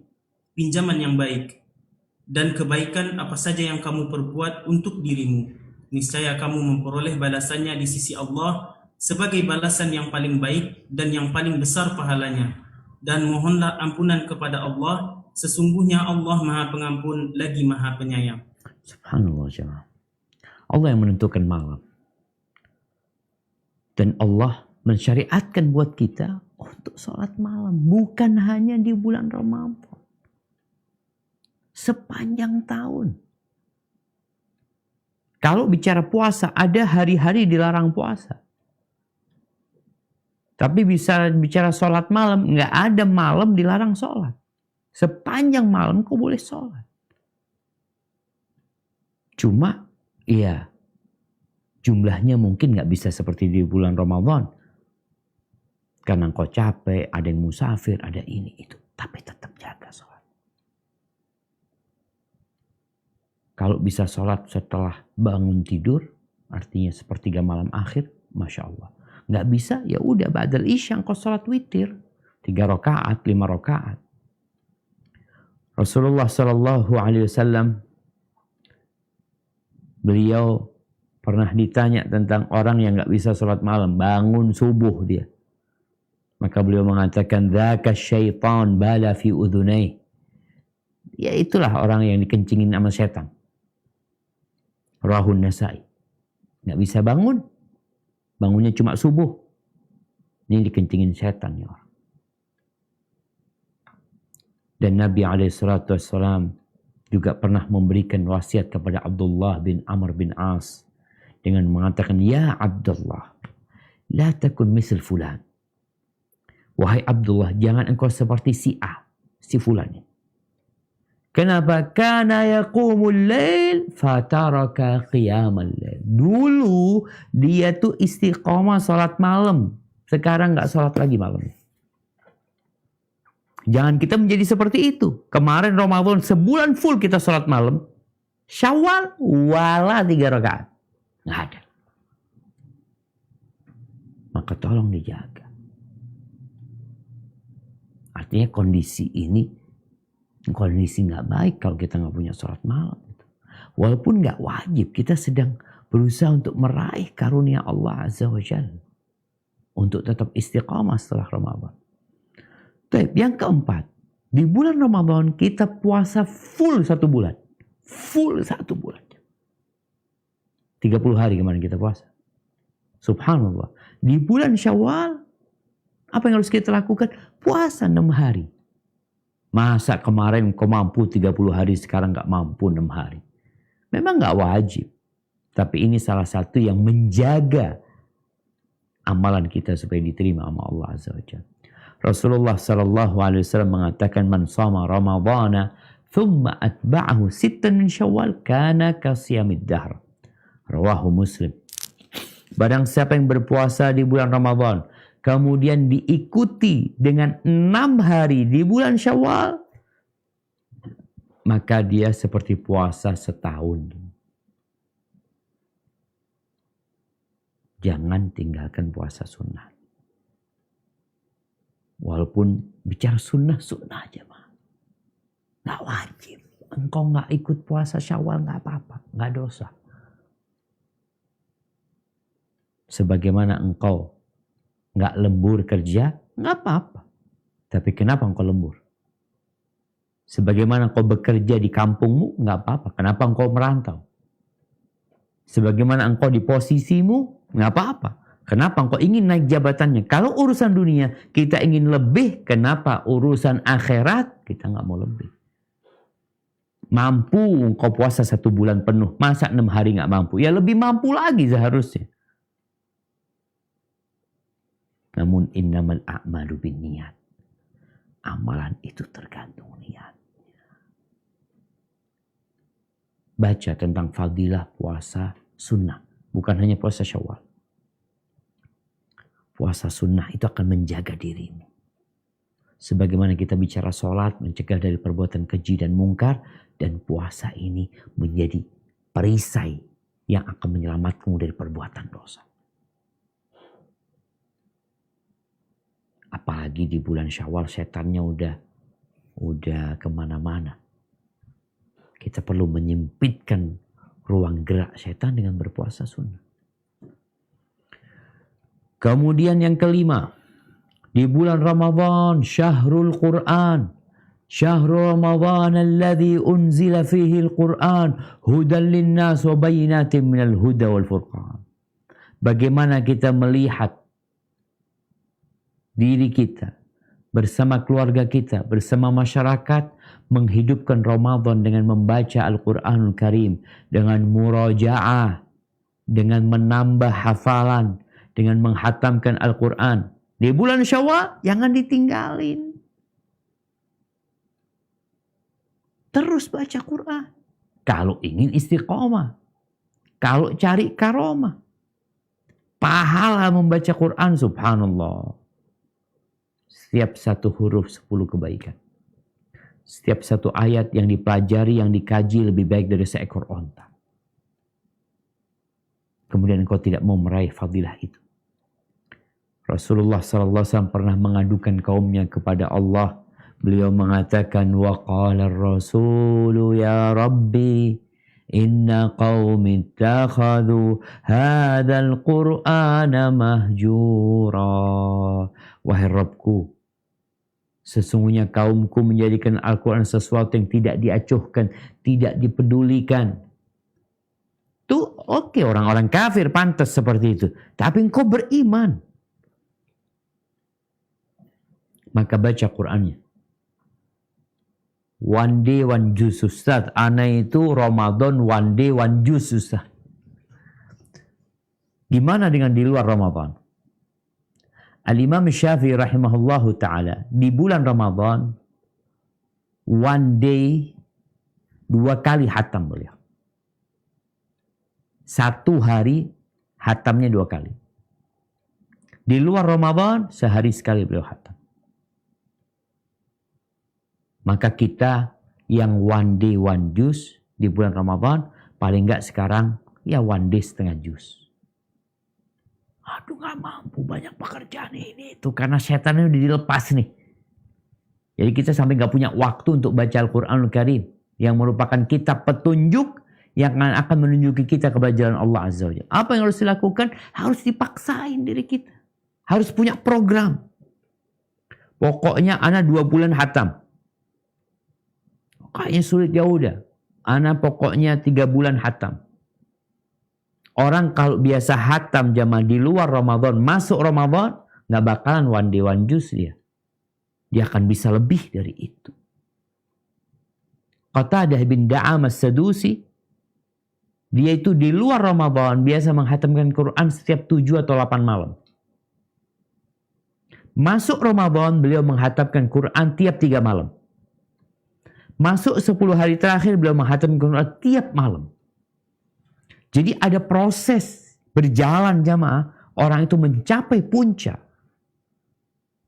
yang baik. Dan kebaikan apa saja yang kamu perbuat untuk dirimu, niscaya kamu memperoleh balasannya di sisi Allah sebagai balasan yang paling baik dan yang paling besar pahalanya. Dan mohonlah ampunan kepada Allah, sesungguhnya Allah Maha Pengampun lagi Maha Penyayang. Subhanallah jemaah. Allah yang menentukan malam. Dan Allah mensyariatkan buat kita untuk sholat malam. Bukan hanya di bulan Ramadan. Sepanjang tahun. Kalau bicara puasa, ada hari-hari dilarang puasa. Tapi bisa bicara sholat malam, nggak ada malam dilarang sholat. Sepanjang malam kau boleh sholat. Cuma, iya, jumlahnya mungkin nggak bisa seperti di bulan Ramadan. Karena kau capek, ada yang musafir, ada ini, itu. Tapi tetap jaga sholat. Kalau bisa sholat setelah bangun tidur, artinya sepertiga malam akhir, Masya Allah. Nggak bisa, ya udah ba'dal isya kau sholat witir. 3 rakaat, 5 rakaat. Rasulullah SAW, beliau pernah ditanya tentang orang yang nggak bisa sholat malam, bangun subuh dia. Maka beliau mengatakan, dzaka syaitan bala fi udhunai. Ya itulah orang yang dikencingin sama setan. Rawahun Nasai. Nggak bisa bangun. Bangunnya cuma subuh. Ini dikencingin setan ya orang. Dan Nabi SAW juga pernah memberikan wasiat kepada Abdullah bin Amr bin As. Dengan mengatakan, Ya Abdullah, la takun misal fulan. Wahai Abdullah, jangan engkau seperti si A, si fulan. Kenapa? Kana yaqumul lail fataraka qiyamal lail. Dulu dia tuh istiqomah salat malam. Sekarang nggak salat lagi malam. Jangan kita menjadi seperti itu. Kemarin Ramadan sebulan full kita salat malam. Syawal wala 3 rakaat. Nggak ada. Maka tolong dijaga. Artinya kondisi ini kondisi nggak baik kalau kita nggak punya sholat malam. Walaupun nggak wajib, kita sedang berusaha untuk meraih karunia Allah Azza wa Jalla. Untuk tetap istiqamah setelah Ramadan. Baik, yang keempat. Di bulan Ramadan kita puasa full 1 bulan. Full 1 bulan. 30 hari kemarin kita puasa. Subhanallah. Di bulan Syawal, apa yang harus kita lakukan? Puasa 6 hari. Masa kemarin kau mampu 30 hari, sekarang gak mampu 6 hari. Memang gak wajib. Tapi ini salah satu yang menjaga amalan kita supaya diterima sama Allah Azza wa Jalla. Rasulullah SAW mengatakan, Man sama Ramadana, thumma atba'ahu 6 min Syawal, kana kasiyamid dahr. Rawahu Muslim. Barang siapa yang berpuasa di bulan Ramadan, kemudian diikuti dengan 6 hari di bulan Syawal, maka dia seperti puasa setahun. Jangan tinggalkan puasa sunnah. Walaupun bicara sunnah aja mah. Gak wajib. Engkau gak ikut puasa Syawal gak apa-apa. Gak dosa. Sebagaimana engkau nggak lembur kerja, nggak apa-apa. Tapi kenapa engkau lembur? Sebagaimana engkau bekerja di kampungmu, nggak apa-apa. Kenapa engkau merantau? Sebagaimana engkau di posisimu, nggak apa-apa. Kenapa engkau ingin naik jabatannya? Kalau urusan dunia kita ingin lebih, kenapa urusan akhirat kita nggak mau lebih? Mampu engkau puasa 1 bulan penuh, masa 6 hari nggak mampu? Ya lebih mampu lagi seharusnya. Namun innamal a'malu binniyat. Amalan itu tergantung niat. Baca tentang fadilah puasa sunnah. Bukan hanya puasa Syawal. Puasa sunnah itu akan menjaga dirimu. Sebagaimana kita bicara sholat, mencegah dari perbuatan keji dan mungkar. Dan puasa ini menjadi perisai yang akan menyelamatkanmu dari perbuatan dosa. Apalagi di bulan Syawal setannya udah kemana-mana. Kita perlu menyempitkan ruang gerak setan dengan berpuasa sunnah. Kemudian yang kelima, di bulan Ramadan, Syahrul Quran. Syahrul Ramadan alladhi unzila fihi al-Quran hudan linnas wa bayinatin minal huda wal furqan. Bagaimana kita melihat diri kita, bersama keluarga kita, bersama masyarakat, menghidupkan Ramadan dengan membaca Al-Quranul Karim, dengan murajaah, dengan menambah hafalan, dengan menghatamkan Al-Quran. Di bulan Syawal, jangan ditinggalin. Terus baca Quran. Kalau ingin istiqomah. Kalau cari karomah. Pahala membaca Quran, subhanallah. Setiap satu huruf 10 kebaikan. Setiap satu ayat yang dipelajari, yang dikaji lebih baik dari seekor onta. Kemudian engkau tidak mau meraih fadilah itu. Rasulullah SAW pernah mengadukan kaumnya kepada Allah. Beliau mengatakan, وَقَالَ الرَّسُولُ يَا رَبِّي إِنَّ قَوْمِ اتَّخَذُوا هَذَا الْقُرْآنَ مَهْجُورًا. Wahai Rabbku, sesungguhnya kaumku menjadikan Al-Quran sesuatu yang tidak diacuhkan, tidak dipedulikan. Tuh oke, orang-orang kafir pantas seperti itu. Tapi engkau beriman. Maka baca Qur'annya. One day one juz Ustaz. Ana itu Ramadan one day one juz Ustaz. Gimana dengan di luar Ramadan? Al-Imam Syafi'i rahimahullahu ta'ala. Di bulan Ramadan, one day 2 kali hatam beliau. 1 hari hatamnya 2 kali. Di luar Ramadan, sehari sekali beliau hatam. Maka kita yang one day one juz di bulan Ramadan, paling enggak sekarang ya one day setengah juz. Aduh gak mampu, banyak pekerjaan ini itu. Karena setannya udah dilepas nih. Jadi kita sampai gak punya waktu untuk baca Al-Quranul Karim. Yang merupakan kitab petunjuk yang akan menunjuki kita kepada jalan Allah Azza wa Jalla. Apa yang harus dilakukan? Harus dipaksain diri kita. Harus punya program. Pokoknya ana 2 bulan hatam. Kayaknya sulit ya udah. Ana pokoknya 3 bulan hatam. Orang kalau biasa hatam jamaah di luar Ramadan, masuk Ramadan, nggak bakalan one day one juz dia. Dia akan bisa lebih dari itu. Qatadah bin Da'am as-Sadusi, dia itu di luar Ramadan biasa menghatamkan Quran setiap 7 atau 8 malam. Masuk Ramadan beliau menghatamkan Quran tiap 3 malam. Masuk 10 hari terakhir beliau menghatamkan Quran tiap malam. Jadi ada proses berjalan jamaah. Orang itu mencapai puncak.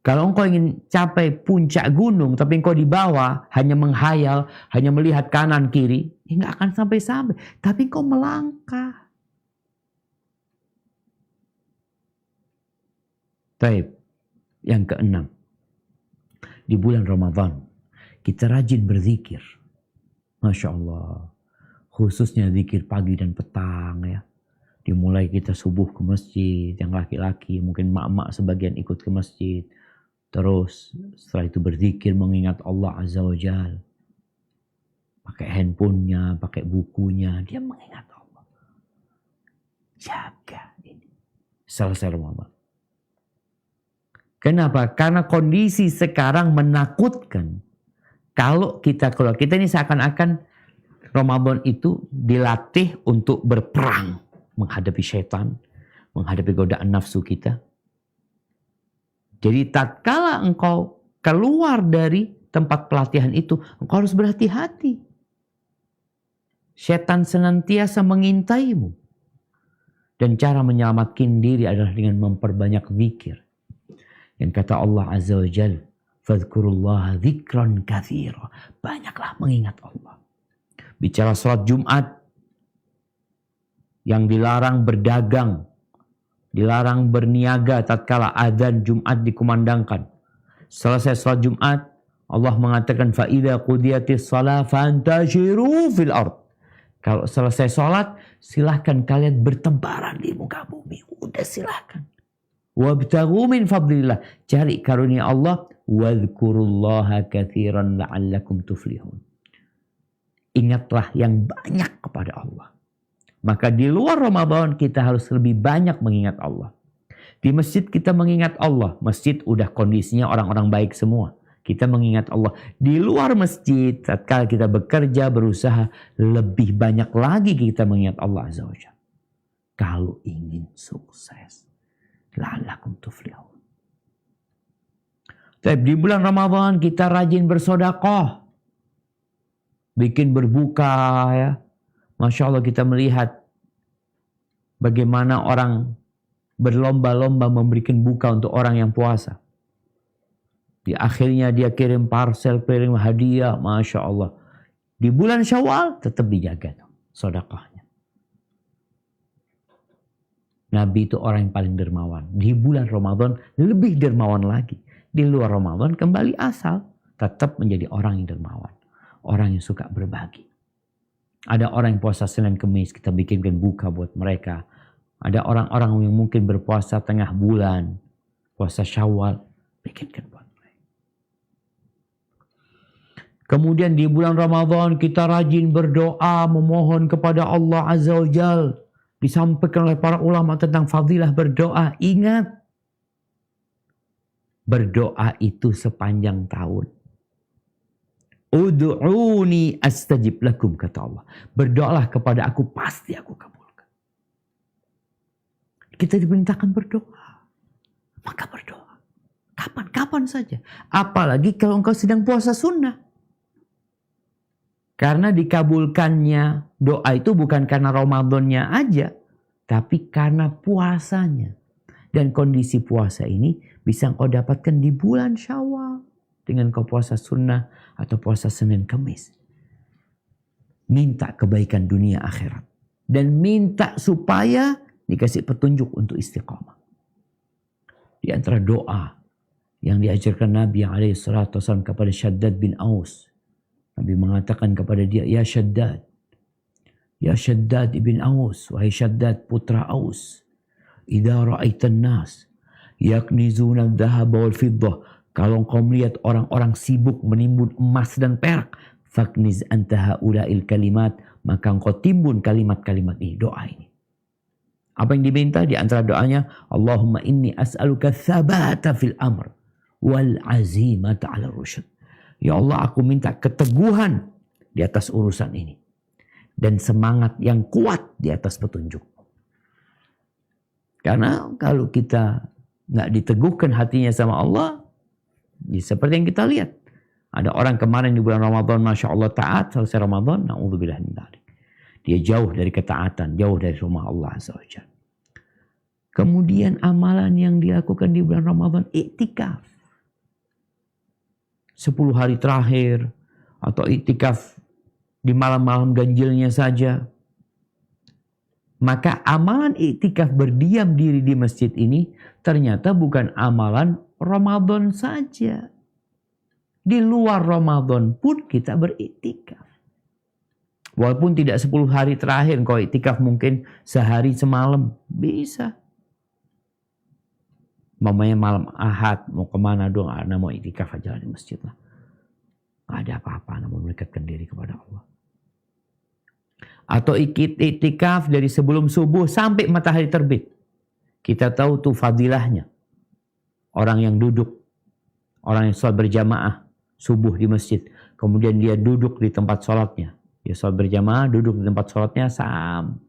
Kalau engkau ingin capai puncak gunung. Tapi engkau di bawah hanya menghayal. Hanya melihat kanan kiri. Ya nggak akan sampai-sampai. Tapi engkau melangkah. Taib. Yang keenam. Di bulan Ramadan. Kita rajin berzikir. Masya Allah. Khususnya zikir pagi dan petang ya. Dimulai kita subuh ke masjid. Yang laki-laki mungkin mak-mak sebagian ikut ke masjid. Terus setelah itu berzikir mengingat Allah Azza wa Jal. Pakai handphonenya, pakai bukunya. Dia mengingat Allah. Jaga ini. Selesai Ramadan. Kenapa? Karena kondisi sekarang menakutkan. Kalau kita ini seakan-akan Ramadan itu dilatih untuk berperang. Menghadapi syaitan. Menghadapi godaan nafsu kita. Jadi tatkala engkau keluar dari tempat pelatihan itu. Engkau harus berhati-hati. Syaitan senantiasa mengintaimu. Dan cara menyelamatkan diri adalah dengan memperbanyak zikir. Yang kata Allah Azza wa Jal. Fadhkurullaha dzikran katsira. Banyaklah mengingat Allah. Bicara sholat Jumat. Yang dilarang berdagang. Dilarang berniaga tatkala adzan Jumat dikumandangkan. Selesai sholat Jumat. Allah mengatakan. فَإِذَا قُضِيَتِ الصَّلَاةِ فَانْتَشِرُوا فِي الْأَرْضِ. Kalau selesai sholat. Silahkan kalian bertebaran di muka bumi. Udah silahkan. وَابْتَغُوا مِنْ فَضْلِلَّهِ. Cari karunia Allah. وَاذْكُرُوا كَثِيرًا لَعَلَّكُمْ تُفْلِحُونَ. Ingatlah yang banyak kepada Allah. Maka di luar Ramadan kita harus lebih banyak mengingat Allah. Di masjid kita mengingat Allah. Masjid udah kondisinya orang-orang baik semua. Kita mengingat Allah. Di luar masjid, tatkala kita bekerja, berusaha, lebih banyak lagi kita mengingat Allah Azza wa Jalla. kalau ingin sukses. La'allakum tuflihun. Tapi di bulan Ramadan kita rajin bersedekah. Bikin berbuka ya. Masya Allah kita melihat bagaimana orang berlomba-lomba memberikan buka untuk orang yang puasa. Di akhirnya dia kirim parcel, kirim hadiah. Masya Allah. Di bulan Syawal tetap dijaga sedekahnya. Nabi itu orang yang paling dermawan. Di bulan Ramadan lebih dermawan lagi. Di luar Ramadan kembali asal. Tetap menjadi orang yang dermawan. Orang yang suka berbagi. Ada orang yang puasa Senin Kemis, kita bikinkan buka buat mereka. Ada orang-orang yang mungkin berpuasa tengah bulan, puasa Syawal, bikinkan buat mereka. Kemudian di bulan Ramadan kita rajin berdoa, memohon kepada Allah Azza wa Jalla. Disampaikan oleh para ulama tentang fadilah berdoa. Ingat, berdoa itu sepanjang tahun. Ud'uni astajib lakum, kata Allah. Berdoalah kepada aku, pasti aku kabulkan. Kita diperintahkan berdoa. Maka berdoa. Kapan saja. Apalagi kalau engkau sedang puasa sunnah. Karena dikabulkannya doa itu bukan karena Ramadannya aja. Tapi karena puasanya. Dan kondisi puasa ini bisa engkau dapatkan di bulan Syawal. Dengan kau puasa sunnah atau puasa Senin Kemis. Minta kebaikan dunia akhirat. Dan minta supaya dikasih petunjuk untuk istiqamah. Di antara doa yang diajarkan Nabi SAW kepada Shaddad bin Aus. Nabi mengatakan kepada dia, Ya Shaddad. Ya Shaddad ibn Aus. Wahai Shaddad putra Aus. Idza ra'aitan nas yaknizuna al-dhahaba wal-fiddah. Kalau engkau melihat orang-orang sibuk menimbun emas dan perak, fakniz anta haula'il kalimat, maka engkau timbun kalimat-kalimat ini, doa ini. Apa yang diminta di antara doanya? Allahumma inni as'aluka tsabata fil amr wal azimata 'ala rusyd. Ya Allah, aku minta keteguhan di atas urusan ini dan semangat yang kuat di atas petunjuk. Karena kalau kita nggak diteguhkan hatinya sama Allah, ya seperti yang kita lihat. Ada orang kemarin di bulan Ramadan, Masya Allah taat, selesai Ramadan, na'udzubillah min dzalik. Dia jauh dari ketaatan, jauh dari rumah Allah Azza wa Jalla. Kemudian amalan yang dilakukan di bulan Ramadan, iktikaf. 10 hari terakhir, atau iktikaf di malam-malam ganjilnya saja. Maka amalan iktikaf berdiam diri di masjid ini ternyata bukan amalan Ramadan saja. Di luar Ramadan pun kita beriktikaf. Walaupun tidak 10 hari terakhir, kalau iktikaf mungkin sehari semalam. Bisa. Mamanya malam Ahad, mau kemana doang, mau iktikaf aja di masjid lah. Gak ada apa-apa, namun mendekatkan diri kepada Allah. Atau iktikaf dari sebelum subuh sampai matahari terbit. Kita tahu tuh fadilahnya. Orang yang duduk, orang yang sholat berjamaah subuh di masjid. Kemudian dia duduk di tempat sholatnya. Dia sholat berjamaah, duduk di tempat sholatnya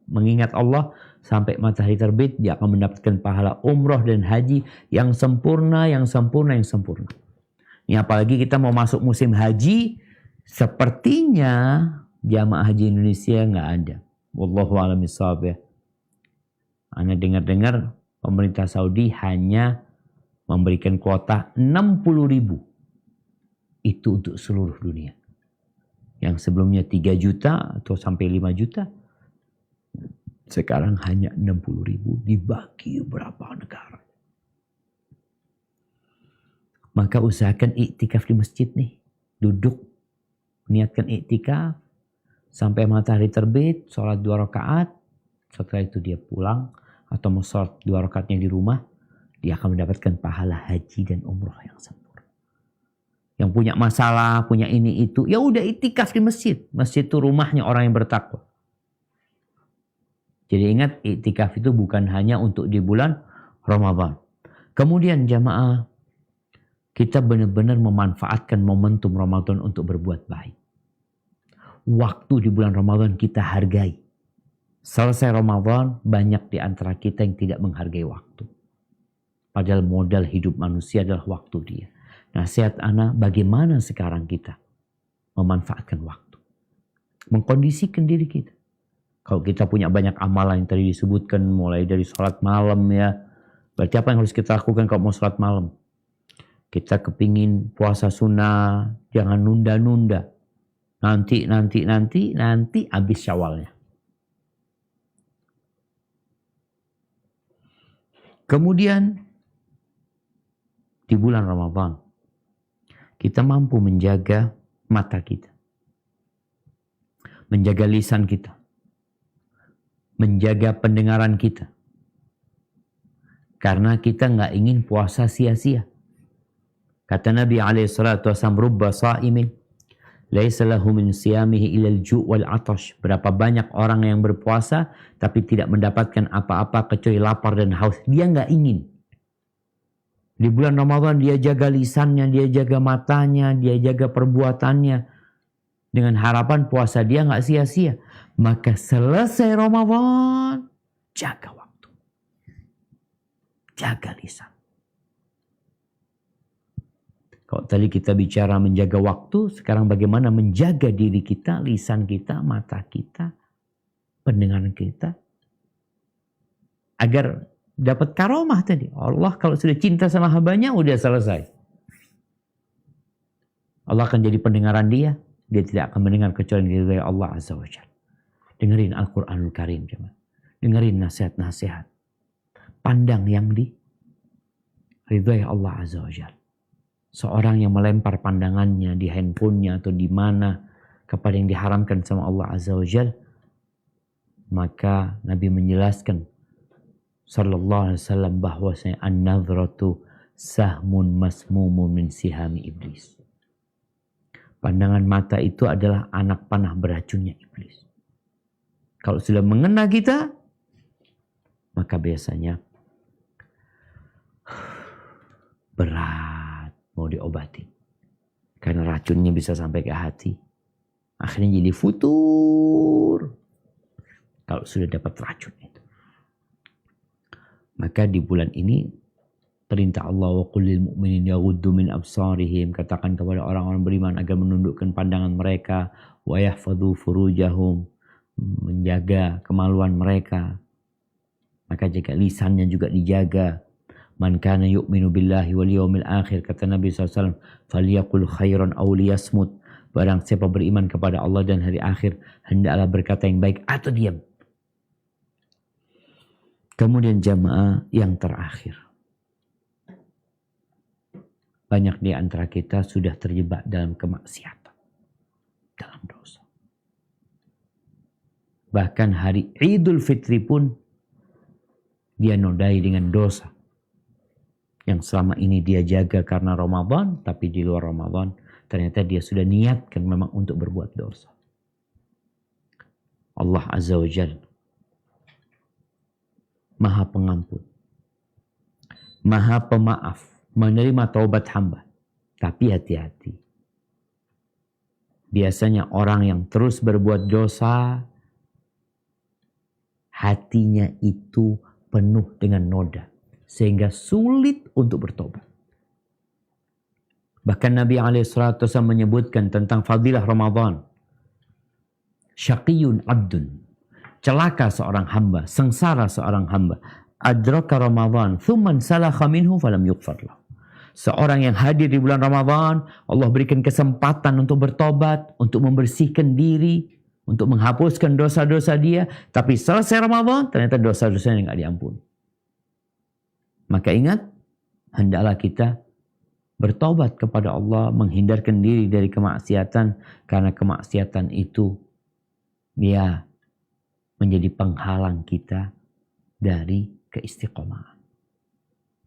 mengingat Allah sampai matahari terbit. Dia akan mendapatkan pahala umroh dan haji yang sempurna, yang sempurna, yang sempurna. Ini apalagi kita mau masuk musim haji, sepertinya jamaah haji Indonesia nggak ada. Wallahu a'lam bishawab ya. Anda dengar-dengar pemerintah Saudi hanya memberikan kuota 60.000. Itu untuk seluruh dunia. Yang sebelumnya 3 juta atau sampai 5 juta. Sekarang hanya 60.000 dibagi berapa negara. Maka usahakan iktikaf di masjid nih. Duduk, niatkan iktikaf. Sampai matahari terbit, sholat 2 rakaat. Setelah itu dia pulang. Atau mau sholat 2 rakaatnya di rumah. Dia akan mendapatkan pahala haji dan umroh yang sempurna. Yang punya masalah, punya ini itu. Ya udah iktikaf di masjid. Masjid itu rumahnya orang yang bertakwa. Jadi ingat, iktikaf itu bukan hanya untuk di bulan Ramadan. Kemudian jamaah, kita benar-benar memanfaatkan momentum Ramadan untuk berbuat baik. Waktu di bulan Ramadan kita hargai. Selesai Ramadan, banyak di antara kita yang tidak menghargai waktu. Padahal modal hidup manusia adalah waktu dia. Nasihat ana, bagaimana sekarang kita memanfaatkan waktu? Mengkondisikan diri kita. Kalau kita punya banyak amalan yang tadi disebutkan, mulai dari sholat malam ya. Berarti apa yang harus kita lakukan kalau mau sholat malam? Kita kepingin puasa sunnah, jangan nunda-nunda. Nanti habis Syawalnya. Kemudian di bulan Ramadan kita mampu menjaga mata kita, menjaga lisan kita, menjaga pendengaran kita, karena kita nggak ingin puasa sia-sia. Kata Nabi SAW, rubba sa'imin laisa lahu min siyamihi ilal ju' wal atash. Berapa banyak orang yang berpuasa tapi tidak mendapatkan apa-apa kecuali lapar dan haus. Dia nggak ingin. Di bulan Ramadan dia jaga lisannya, dia jaga matanya, dia jaga perbuatannya. Dengan harapan puasa dia nggak sia-sia. Maka selesai Ramadan, jaga waktu. Jaga lisan. Kalau tadi kita bicara menjaga waktu, sekarang bagaimana menjaga diri kita, lisan kita, mata kita, pendengaran kita. Agar dapat karomah tadi. Allah kalau sudah cinta sama hambanya, udah selesai. Allah akan jadi pendengaran dia. Dia tidak akan mendengar kecuali dari Allah Azza wa Jalla. Dengerin Al-Quranul Karim. Dengerin nasihat-nasihat. Pandang yang diridhai Allah Azza wa Jalla. Seorang yang melempar pandangannya di handphonenya atau di mana kepada yang diharamkan sama Allah Azza wa Jalla, maka Nabi menjelaskan sallallahu alaihi wasallam bahwasanya an-nadhratu sahmun masmumun min sihami iblis. Pandangan mata itu adalah anak panah beracunnya iblis. Kalau sudah mengena kita, maka biasanya berat mau diobatin. Karena racunnya bisa sampai ke hati. Akhirnya jadi futur. Kalau sudah dapat racun itu. Maka di bulan ini perintah Allah wa qul lil mu'minin yaghuddu min absarihim, katakan kepada orang-orang beriman agar menundukkan pandangan mereka, wa yahfadhu furujahum, menjaga kemaluan mereka. Maka jaga lisannya juga dijaga. Man kana yu'minu billahi wal yawmil akhir, kata Nabi SAW, falyaqul khairan aw liyasmut. Barang siapa beriman kepada Allah dan hari akhir, hendaklah berkata yang baik atau diam. Kemudian jamaah yang terakhir. Banyak di antara kita sudah terjebak dalam kemaksiatan, dalam dosa. Bahkan hari Idul Fitri pun dia nodai dengan dosa. Yang selama ini dia jaga karena Ramadan, tapi di luar Ramadan ternyata dia sudah niatkan memang untuk berbuat dosa. Allah Azza wa Jalla Maha Pengampun, Maha Pemaaf, menerima taubat hamba. Tapi hati-hati. Biasanya orang yang terus berbuat dosa, hatinya itu penuh dengan noda. Sehingga sulit untuk bertobat. Bahkan Nabi SAW menyebutkan tentang fadilah Ramadan. Syaqiyun abdun. Celaka seorang hamba, sengsara seorang hamba. Adraka Ramadan, thumman salakha minhu falam yughfar lahu. Seorang yang hadir di bulan Ramadan, Allah berikan kesempatan untuk bertobat, untuk membersihkan diri, untuk menghapuskan dosa-dosa dia. Tapi selesai Ramadan, ternyata dosa-dosanya tidak diampuni. Maka ingat, hendaklah kita bertobat kepada Allah, menghindarkan diri dari kemaksiatan, karena kemaksiatan itu dia menjadi penghalang kita dari keistiqomahan.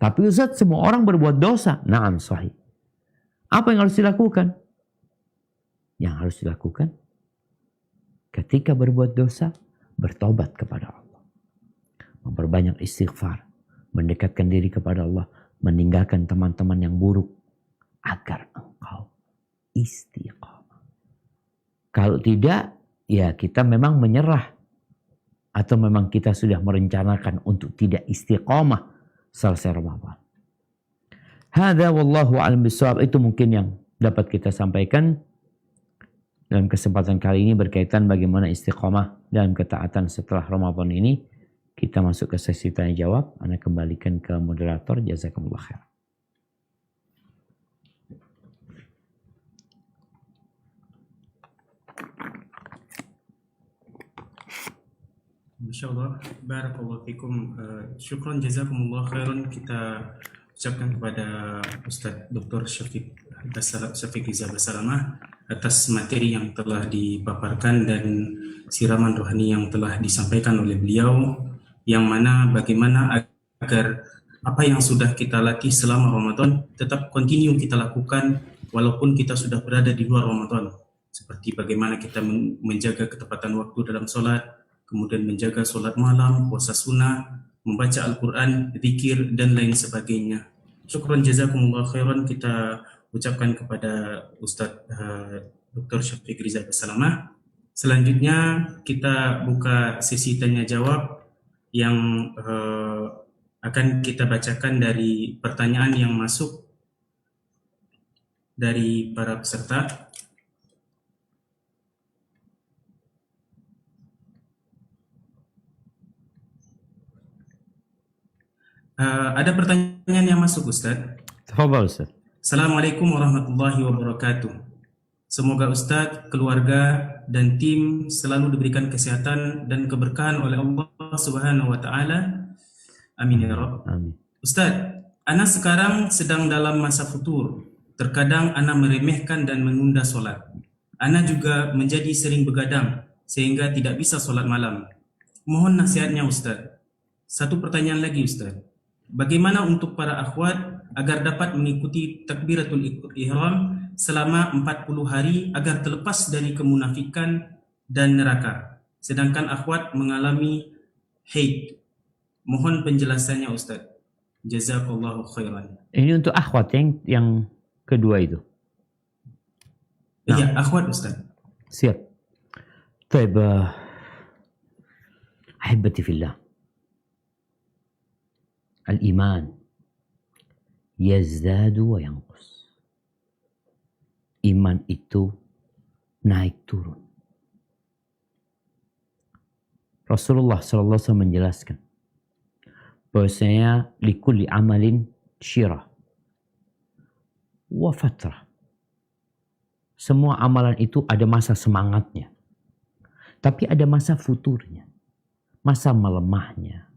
Tapi Ustaz, semua orang berbuat dosa. Na'am, sahih. Apa yang harus dilakukan? Yang harus dilakukan ketika berbuat dosa, bertobat kepada Allah. Memperbanyak istighfar. Mendekatkan diri kepada Allah, meninggalkan teman-teman yang buruk agar engkau istiqamah. Kalau tidak, ya kita memang menyerah Atau memang kita sudah merencanakan untuk tidak istiqomah selesai Ramadan. Hadza wallahu a'lam bishawab. Itu mungkin yang dapat kita sampaikan dalam kesempatan kali ini berkaitan bagaimana istiqomah dalam ketaatan setelah Ramadan ini. Kita masuk ke sesi tanya jawab. Ana kembalikan ke moderator. Jazakumullah khair. Insyaallah, barakallahu fikum. Syukran jazakumullah khairan kita ucapkan kepada Ustaz Dr. Syafiq Riza Basalamah atas materi yang telah dipaparkan dan siraman rohani yang telah disampaikan oleh beliau, yang mana bagaimana agar apa yang sudah kita latih selama Ramadan tetap continue kita lakukan walaupun kita sudah berada di luar Ramadan, seperti bagaimana kita menjaga ketepatan waktu dalam sholat, kemudian menjaga sholat malam, puasa sunnah, membaca Al-Quran, zikir, dan lain sebagainya. Syukran jazakumullah khairan kita ucapkan kepada Ustadz Dr. Syafiq Riza Basalamah. Selanjutnya kita buka sesi tanya jawab yang akan kita bacakan dari pertanyaan yang masuk dari para peserta. Ada pertanyaan yang masuk, Ustaz. Tafadhal, Ustaz. Assalamualaikum warahmatullahi wabarakatuh. Semoga Ustaz, keluarga, dan tim selalu diberikan kesehatan dan keberkahan oleh Allah Subhanahu wa Ta'ala. Amin ya Rabb. Amin. Ustaz, ana sekarang sedang dalam masa futur. Terkadang ana meremehkan dan menunda solat. Ana juga menjadi sering begadang sehingga tidak bisa solat malam. Mohon nasihatnya, Ustaz. Satu pertanyaan lagi, Ustaz. Bagaimana untuk para akhwat agar dapat mengikuti takbiratul ihram selama 40 hari agar terlepas dari kemunafikan dan neraka, sedangkan akhwat mengalami haid? Mohon penjelasannya, Ustaz. Jazakallahu khairan. Ini untuk akhwat yang kedua itu. Iya, akhwat, Ustaz. Siap. Baik, ahibati fillah. Al-iman yazdadu wa yanqus. Iman itu naik turun. Rasulullah sallallahu alaihi wasallam menjelaskan bahwasanya likulli amalin syirah wa fatrah. Semua amalan itu ada masa semangatnya, tapi ada masa futurnya, masa melemahnya.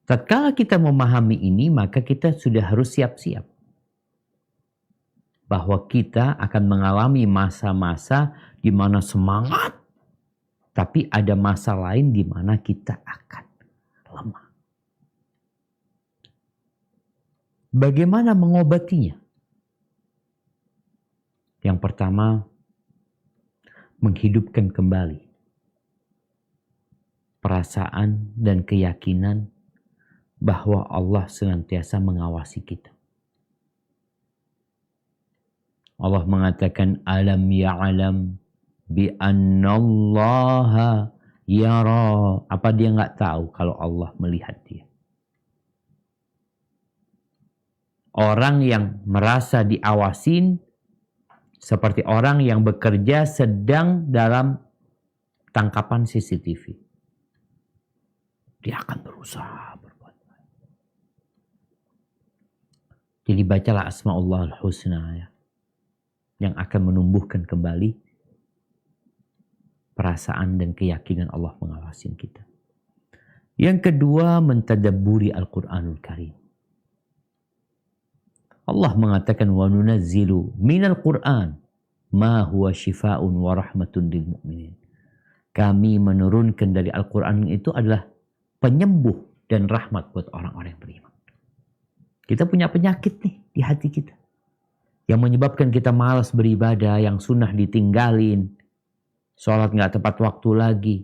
Tatkala kita memahami ini, maka kita sudah harus siap-siap bahwa kita akan mengalami masa-masa di mana semangat, tapi ada masa lain di mana kita akan lemah. Bagaimana mengobatinya? Yang pertama, menghidupkan kembali perasaan dan keyakinan bahwa Allah senantiasa mengawasi kita. Allah mengatakan alam ya'lam bi annallaha yara. Apa dia nggak tahu kalau Allah melihat dia? Orang yang merasa diawasin seperti orang yang bekerja sedang dalam tangkapan CCTV. Dia akan berusaha berbuat baik. Jadi bacalah Asma'ullah al-Husna ya, yang akan menumbuhkan kembali perasaan dan keyakinan Allah mengawasi kita. Yang kedua, mentadabburi Al-Quranul Karim. Allah mengatakan wa nunazzilu minal Qur'an ma huwa shifaa'un wa rahmatun lil mu'minin. Kami menurunkan dari Al-Quran itu adalah penyembuh dan rahmat buat orang-orang yang beriman. Kita punya penyakit nih di hati kita yang menyebabkan kita malas beribadah, yang sunnah ditinggalin, sholat nggak tepat waktu lagi.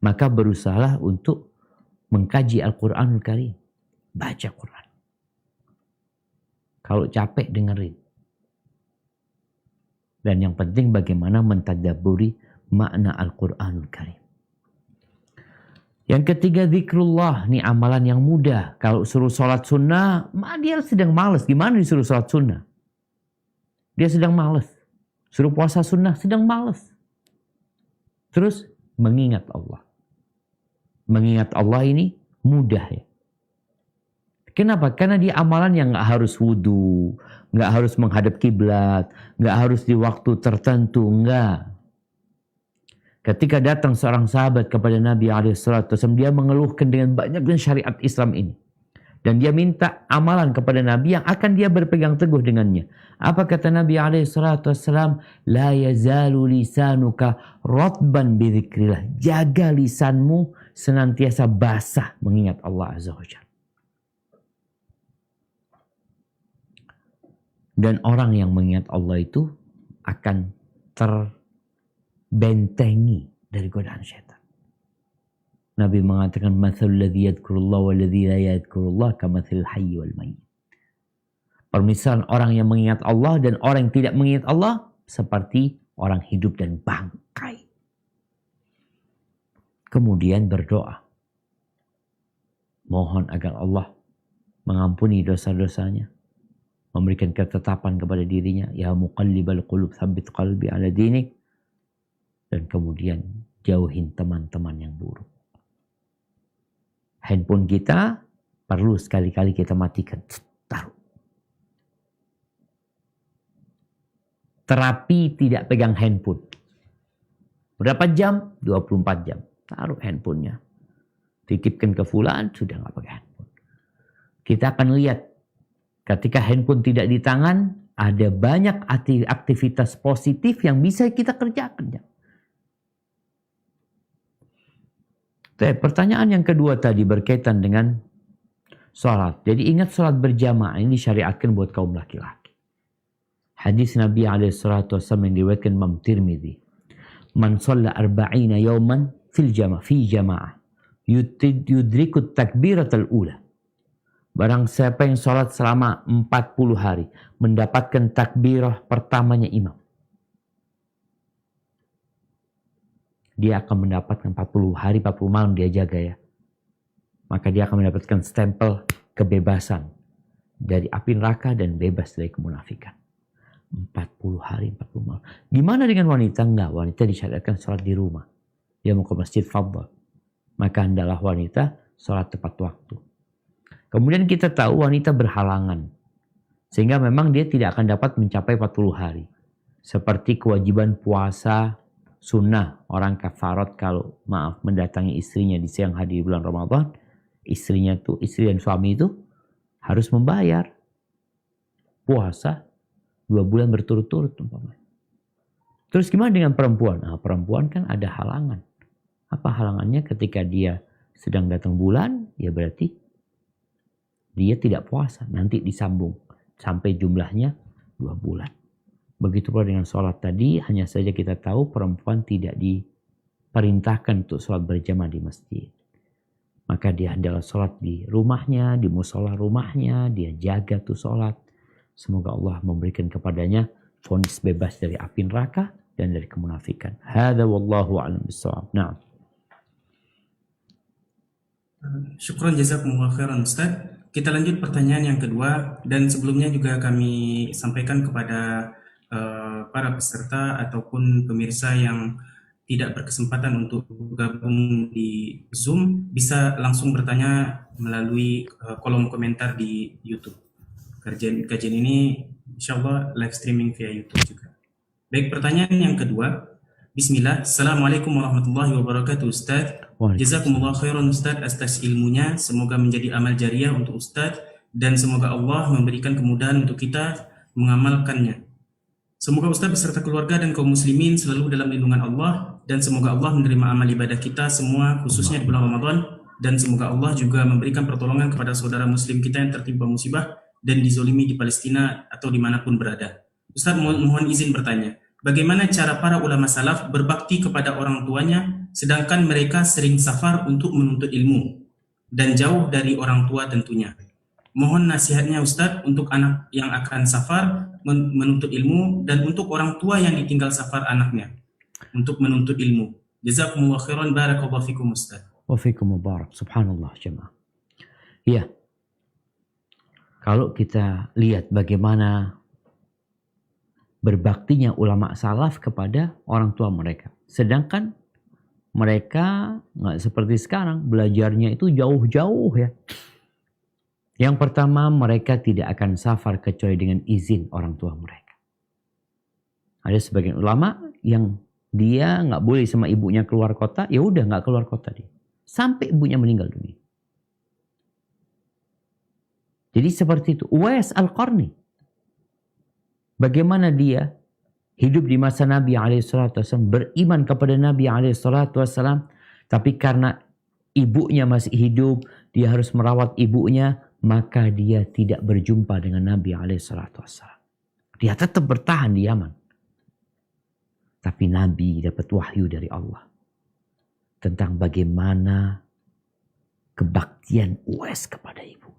Maka berusahalah untuk mengkaji Al-Quranul Karim. Baca Quran. Kalau capek dengerin. Dan yang penting bagaimana mentadabburi, makna Al-Quranul Karim. Yang ketiga, zikrullah. Ini amalan yang mudah. Kalau suruh sholat sunnah, dia sedang malas. Gimana disuruh sholat sunnah? Dia sedang malas. Suruh puasa sunnah, sedang malas. Terus, mengingat Allah. Mengingat Allah ini mudah ya. Kenapa? Karena dia amalan yang gak harus wudhu, gak harus menghadap kiblat, gak harus di waktu tertentu, enggak. Ketika datang seorang sahabat kepada Nabi SAW, dia mengeluhkan dengan banyaknya syariat Islam ini. Dan dia minta amalan kepada Nabi yang akan dia berpegang teguh dengannya. Apa kata Nabi SAW? La yazalu lisanuka ratban bidzikrillah. Jaga lisanmu senantiasa basah mengingat Allah Azza wa Jalla. Dan orang yang mengingat Allah itu akan bentengi dari godaan syaitan. Nabi mengatakan mathalul ladzi yadhkurullah wal ladzi la yadhkurullah kamathil hayy wal mayyit. Permisalan orang yang mengingat Allah dan orang yang tidak mengingat Allah seperti orang hidup dan bangkai. Kemudian berdoa. Mohon agar Allah mengampuni dosa-dosanya, memberikan ketetapan kepada dirinya, ya muqallibal qulub tsabbit qalbi ala dinik. Dan kemudian jauhin teman-teman yang buruk. Handphone kita perlu sekali-kali kita matikan. Taruh. Terapi tidak pegang handphone. Berapa jam? 24 jam. Taruh handphonenya. Titipkan ke fulan, sudah nggak pakai handphone. Kita akan lihat ketika handphone tidak di tangan, ada banyak aktivitas positif yang bisa kita kerjakan. Pertanyaan yang kedua tadi berkaitan dengan sholat. Jadi ingat sholat berjamaah ini disyariatkan buat kaum laki-laki. Hadis Nabi SAW yang diriwayatkan Imam Tirmidzi. Man shalla arba'ina yawman fi jama'ah yudrikut takbiratul ula. Barang siapa yang sholat selama 40 hari mendapatkan takbirah pertamanya imam, dia akan mendapatkan 40 hari, 40 malam dia jaga ya. Maka dia akan mendapatkan stempel kebebasan dari api neraka dan bebas dari kemunafikan. 40 hari, 40 malam. Gimana dengan wanita? Enggak, wanita disyariatkan sholat di rumah. Dia mau ke masjid, fadhal. Maka hendaklah wanita sholat tepat waktu. Kemudian kita tahu wanita berhalangan. Sehingga memang dia tidak akan dapat mencapai 40 hari. Seperti kewajiban puasa sunnah, orang kafarat kalau mendatangi istrinya di siang hari di bulan Ramadan, istri dan suami itu harus membayar puasa 2 bulan berturut-turut umpamanya. Terus gimana dengan perempuan? Nah, perempuan kan ada halangan. Apa halangannya? Ketika dia sedang datang bulan, ya berarti dia tidak puasa. Nanti disambung sampai jumlahnya 2 bulan. Begitu pula dengan sholat tadi, hanya saja kita tahu perempuan tidak diperintahkan untuk sholat berjamaah di masjid. Maka dia adalah sholat di rumahnya, di musola rumahnya, dia jaga tuh sholat. Semoga Allah memberikan kepadanya vonis bebas dari api neraka dan dari kemunafikan. Hadza wallahu a'lam bissawab. Nah. Syukran jazakumullah khairan Ustaz. Kita lanjut pertanyaan yang kedua, dan sebelumnya juga kami sampaikan kepada para peserta ataupun pemirsa yang tidak berkesempatan untuk gabung di Zoom bisa langsung bertanya melalui kolom komentar di YouTube. Kajian ini insya Allah live streaming via YouTube juga. Baik, pertanyaan yang kedua. Bismillah. Assalamualaikum warahmatullahi wabarakatuh Ustaz. Jazakumullah khairan Ustaz atas ilmunya. Semoga menjadi amal jariah untuk Ustaz dan semoga Allah memberikan kemudahan untuk kita mengamalkannya. Semoga Ustaz beserta keluarga dan kaum muslimin selalu dalam lindungan Allah, dan semoga Allah menerima amal ibadah kita semua khususnya di bulan Ramadan, dan semoga Allah juga memberikan pertolongan kepada saudara muslim kita yang tertimpa musibah dan dizolimi di Palestina atau dimanapun berada. Ustaz mohon izin bertanya, bagaimana cara para ulama salaf berbakti kepada orang tuanya sedangkan mereka sering safar untuk menuntut ilmu dan jauh dari orang tua tentunya? Mohon nasihatnya Ustadz untuk anak yang akan safar menuntut ilmu dan untuk orang tua yang ditinggal safar anaknya. untuk menuntut ilmu. Jazakumullah khairan, barakallahu fikum Ustaz. Wa fikum mubarak. Subhanallah jemaah. Ya. Kalau kita lihat bagaimana berbaktinya ulama salaf kepada orang tua mereka. Sedangkan mereka nggak seperti sekarang, belajarnya itu jauh-jauh ya. Yang pertama, mereka tidak akan safar kecuali dengan izin orang tua mereka. Ada sebagian ulama yang dia nggak boleh sama ibunya keluar kota, ya udah nggak keluar kota dia. Sampai ibunya meninggal dunia. Jadi seperti itu. Uwais Al-Qarni. Bagaimana dia hidup di masa Nabi SAW, beriman kepada Nabi SAW, tapi karena ibunya masih hidup, dia harus merawat ibunya, maka dia tidak berjumpa dengan Nabi SAW. Dia tetap bertahan di Yaman. Tapi Nabi dapat wahyu dari Allah tentang bagaimana kebaktian Uwais kepada ibu.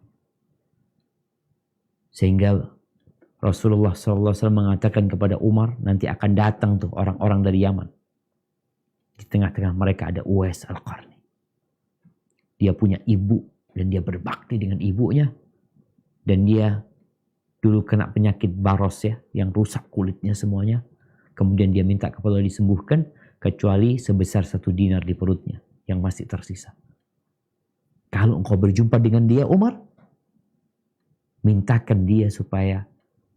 Sehingga Rasulullah SAW mengatakan kepada Umar, nanti akan datang tuh orang-orang dari Yaman. Di tengah-tengah mereka ada Uwais Al-Qarni. Dia punya ibu dan dia berbakti dengan ibunya. Dan dia dulu kena penyakit baros ya, yang rusak kulitnya semuanya. Kemudian dia minta kepada Allah disembuhkan, kecuali sebesar 1 dinar di perutnya yang masih tersisa. Kalau engkau berjumpa dengan dia Umar, mintakan dia supaya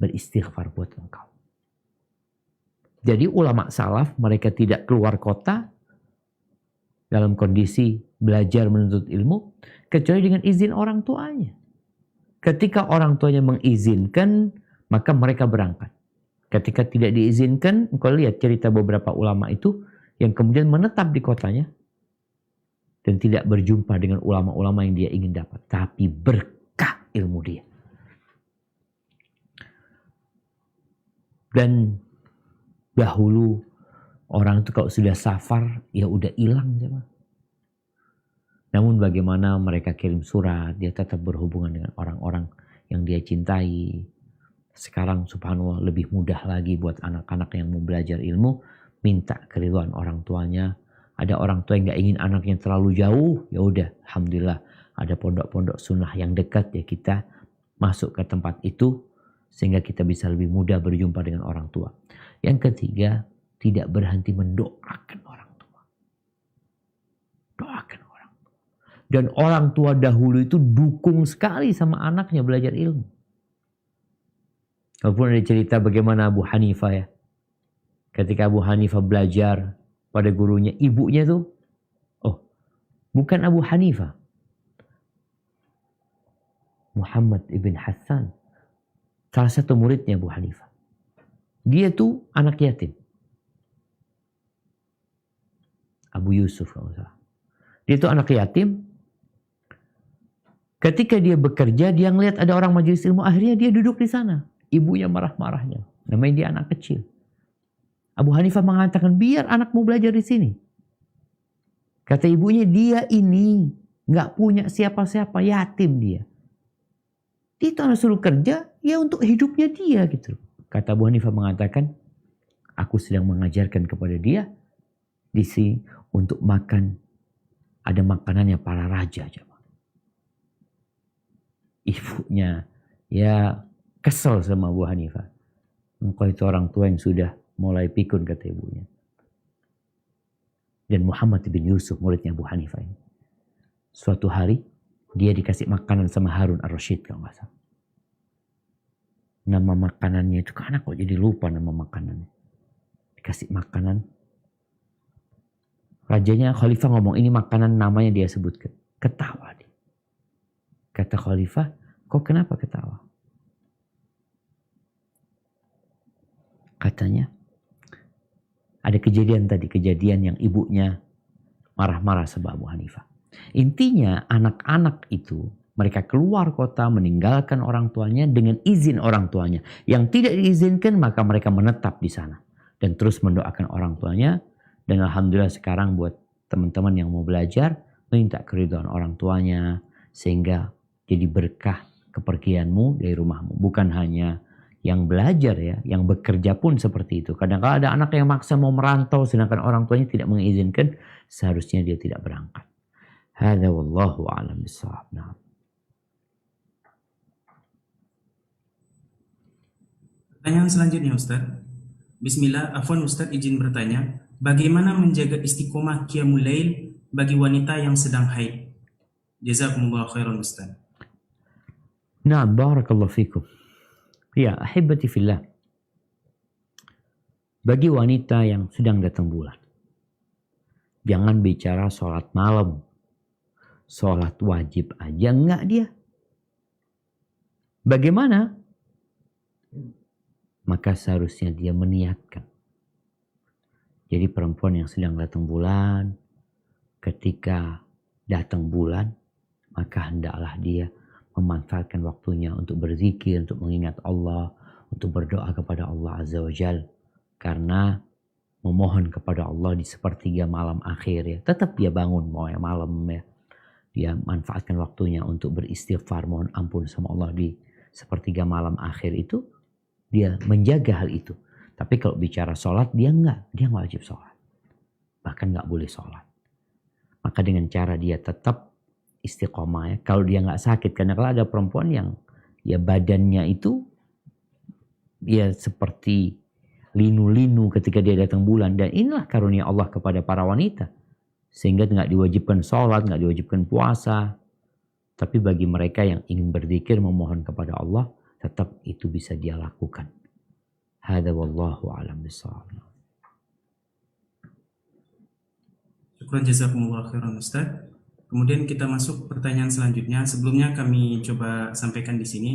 beristighfar buat engkau. Jadi ulama salaf mereka tidak keluar kota dalam kondisi belajar menuntut ilmu kecuali dengan izin orang tuanya. Ketika orang tuanya mengizinkan, maka mereka berangkat. Ketika tidak diizinkan, engkau lihat cerita beberapa ulama itu yang kemudian menetap di kotanya dan tidak berjumpa dengan ulama-ulama yang dia ingin dapat, tapi berkah ilmu dia. Dan dahulu orang itu kalau sudah safar ya udah hilang jemaah. Namun bagaimana mereka kirim surat, dia tetap berhubungan dengan orang-orang yang dia cintai. Sekarang subhanallah lebih mudah lagi buat anak-anak yang mau belajar ilmu, minta keridhaan orang tuanya. Ada orang tua yang gak ingin anaknya terlalu jauh, ya udah alhamdulillah ada pondok-pondok sunnah yang dekat ya kita masuk ke tempat itu. Sehingga kita bisa lebih mudah berjumpa dengan orang tua. Yang ketiga, tidak berhenti mendoakan orang tua. Doakan orang tua. Dan orang tua dahulu itu dukung sekali sama anaknya belajar ilmu. Walaupun ada cerita bagaimana Abu Hanifah ya. Ketika Abu Hanifah belajar pada gurunya, ibunya tuh, bukan Abu Hanifah. Muhammad ibn Hassan. Salah satu muridnya Abu Hanifah. Dia tuh anak yatim. Abu Yusuf kalau salah. Dia tuh anak yatim. Ketika dia bekerja, dia ngeliat ada orang majelis ilmu. Akhirnya dia duduk di sana. Ibunya marah-marahnya. Namanya dia anak kecil. Abu Hanifah mengatakan, biar anakmu belajar di sini. Kata ibunya, dia ini nggak punya siapa-siapa, yatim dia. Dia itu anak suruh kerja, ya untuk hidupnya dia gitu. Kata Abu Hanifah mengatakan, aku sedang mengajarkan kepada dia di sini untuk makan. Ada makanannya para raja. Ibunya ya kesel sama Abu Hanifah. Engkau itu orang tua yang sudah mulai pikun, kata ibunya. Dan Muhammad bin Yusuf muridnya Abu Hanifah ini. Suatu hari dia dikasih makanan sama Harun ar-Rasyid kalau nggak salah. Nama makanannya itu kan kok jadi lupa nama makanannya. Dikasih makanan. Rajanya Khalifah ngomong ini makanan namanya dia sebutkan. Ketawa dia. Kata Khalifah, kok kenapa ketawa? Katanya ada kejadian yang ibunya marah-marah sama Abu Hanifah. Intinya anak-anak itu mereka keluar kota meninggalkan orang tuanya dengan izin orang tuanya. Yang tidak diizinkan maka mereka menetap di sana dan terus mendoakan orang tuanya. Dan alhamdulillah sekarang buat teman-teman yang mau belajar minta keridhaan orang tuanya sehingga jadi berkah kepergianmu dari rumahmu. Bukan hanya Yang belajar ya, yang bekerja pun seperti itu. Kadang-kadang ada anak yang maksa mau merantau sedangkan orang tuanya tidak mengizinkan, seharusnya dia tidak berangkat. Hadza wallahu a'lam bishawab. Nah. Pertanyaan selanjutnya Ustaz. Bismillah, afwan Ustaz izin bertanya, bagaimana menjaga istiqomah qiyamul lail bagi wanita yang sedang haid? Jazakumullah khairan Ustaz. Nah, barakallahu fikum. Ya, ahibati fillah. Bagi wanita yang sedang datang bulan, jangan bicara sholat malam. Sholat wajib aja enggak dia. Bagaimana? Maka seharusnya dia meniatkan. Jadi perempuan yang sedang datang bulan, ketika datang bulan, maka hendaklah dia memanfaatkan waktunya untuk berzikir, untuk mengingat Allah, untuk berdoa kepada Allah Azza wa Jal. Karena memohon kepada Allah di sepertiga malam akhir ya. Tetap dia bangun mau ya malam ya. Dia manfaatkan waktunya untuk beristighfar, mohon ampun sama Allah di sepertiga malam akhir itu. Dia menjaga hal itu. Tapi kalau bicara sholat, dia nggak wajib sholat. Bahkan nggak boleh sholat. Maka dengan cara dia tetap istiqomah ya. Kalau dia nggak sakit, karena kalau ada perempuan yang ya badannya itu ya seperti linu-linu ketika dia datang bulan. Dan inilah karunia Allah kepada para wanita. Sehingga nggak diwajibkan sholat, nggak diwajibkan puasa. Tapi bagi mereka yang ingin berzikir, memohon kepada Allah, tetap itu bisa dia lakukan. Hadza wallahu a'lam bishawab. Syukran jazakumullah khairan Ustaz. Kemudian kita masuk pertanyaan selanjutnya. Sebelumnya kami coba sampaikan di sini.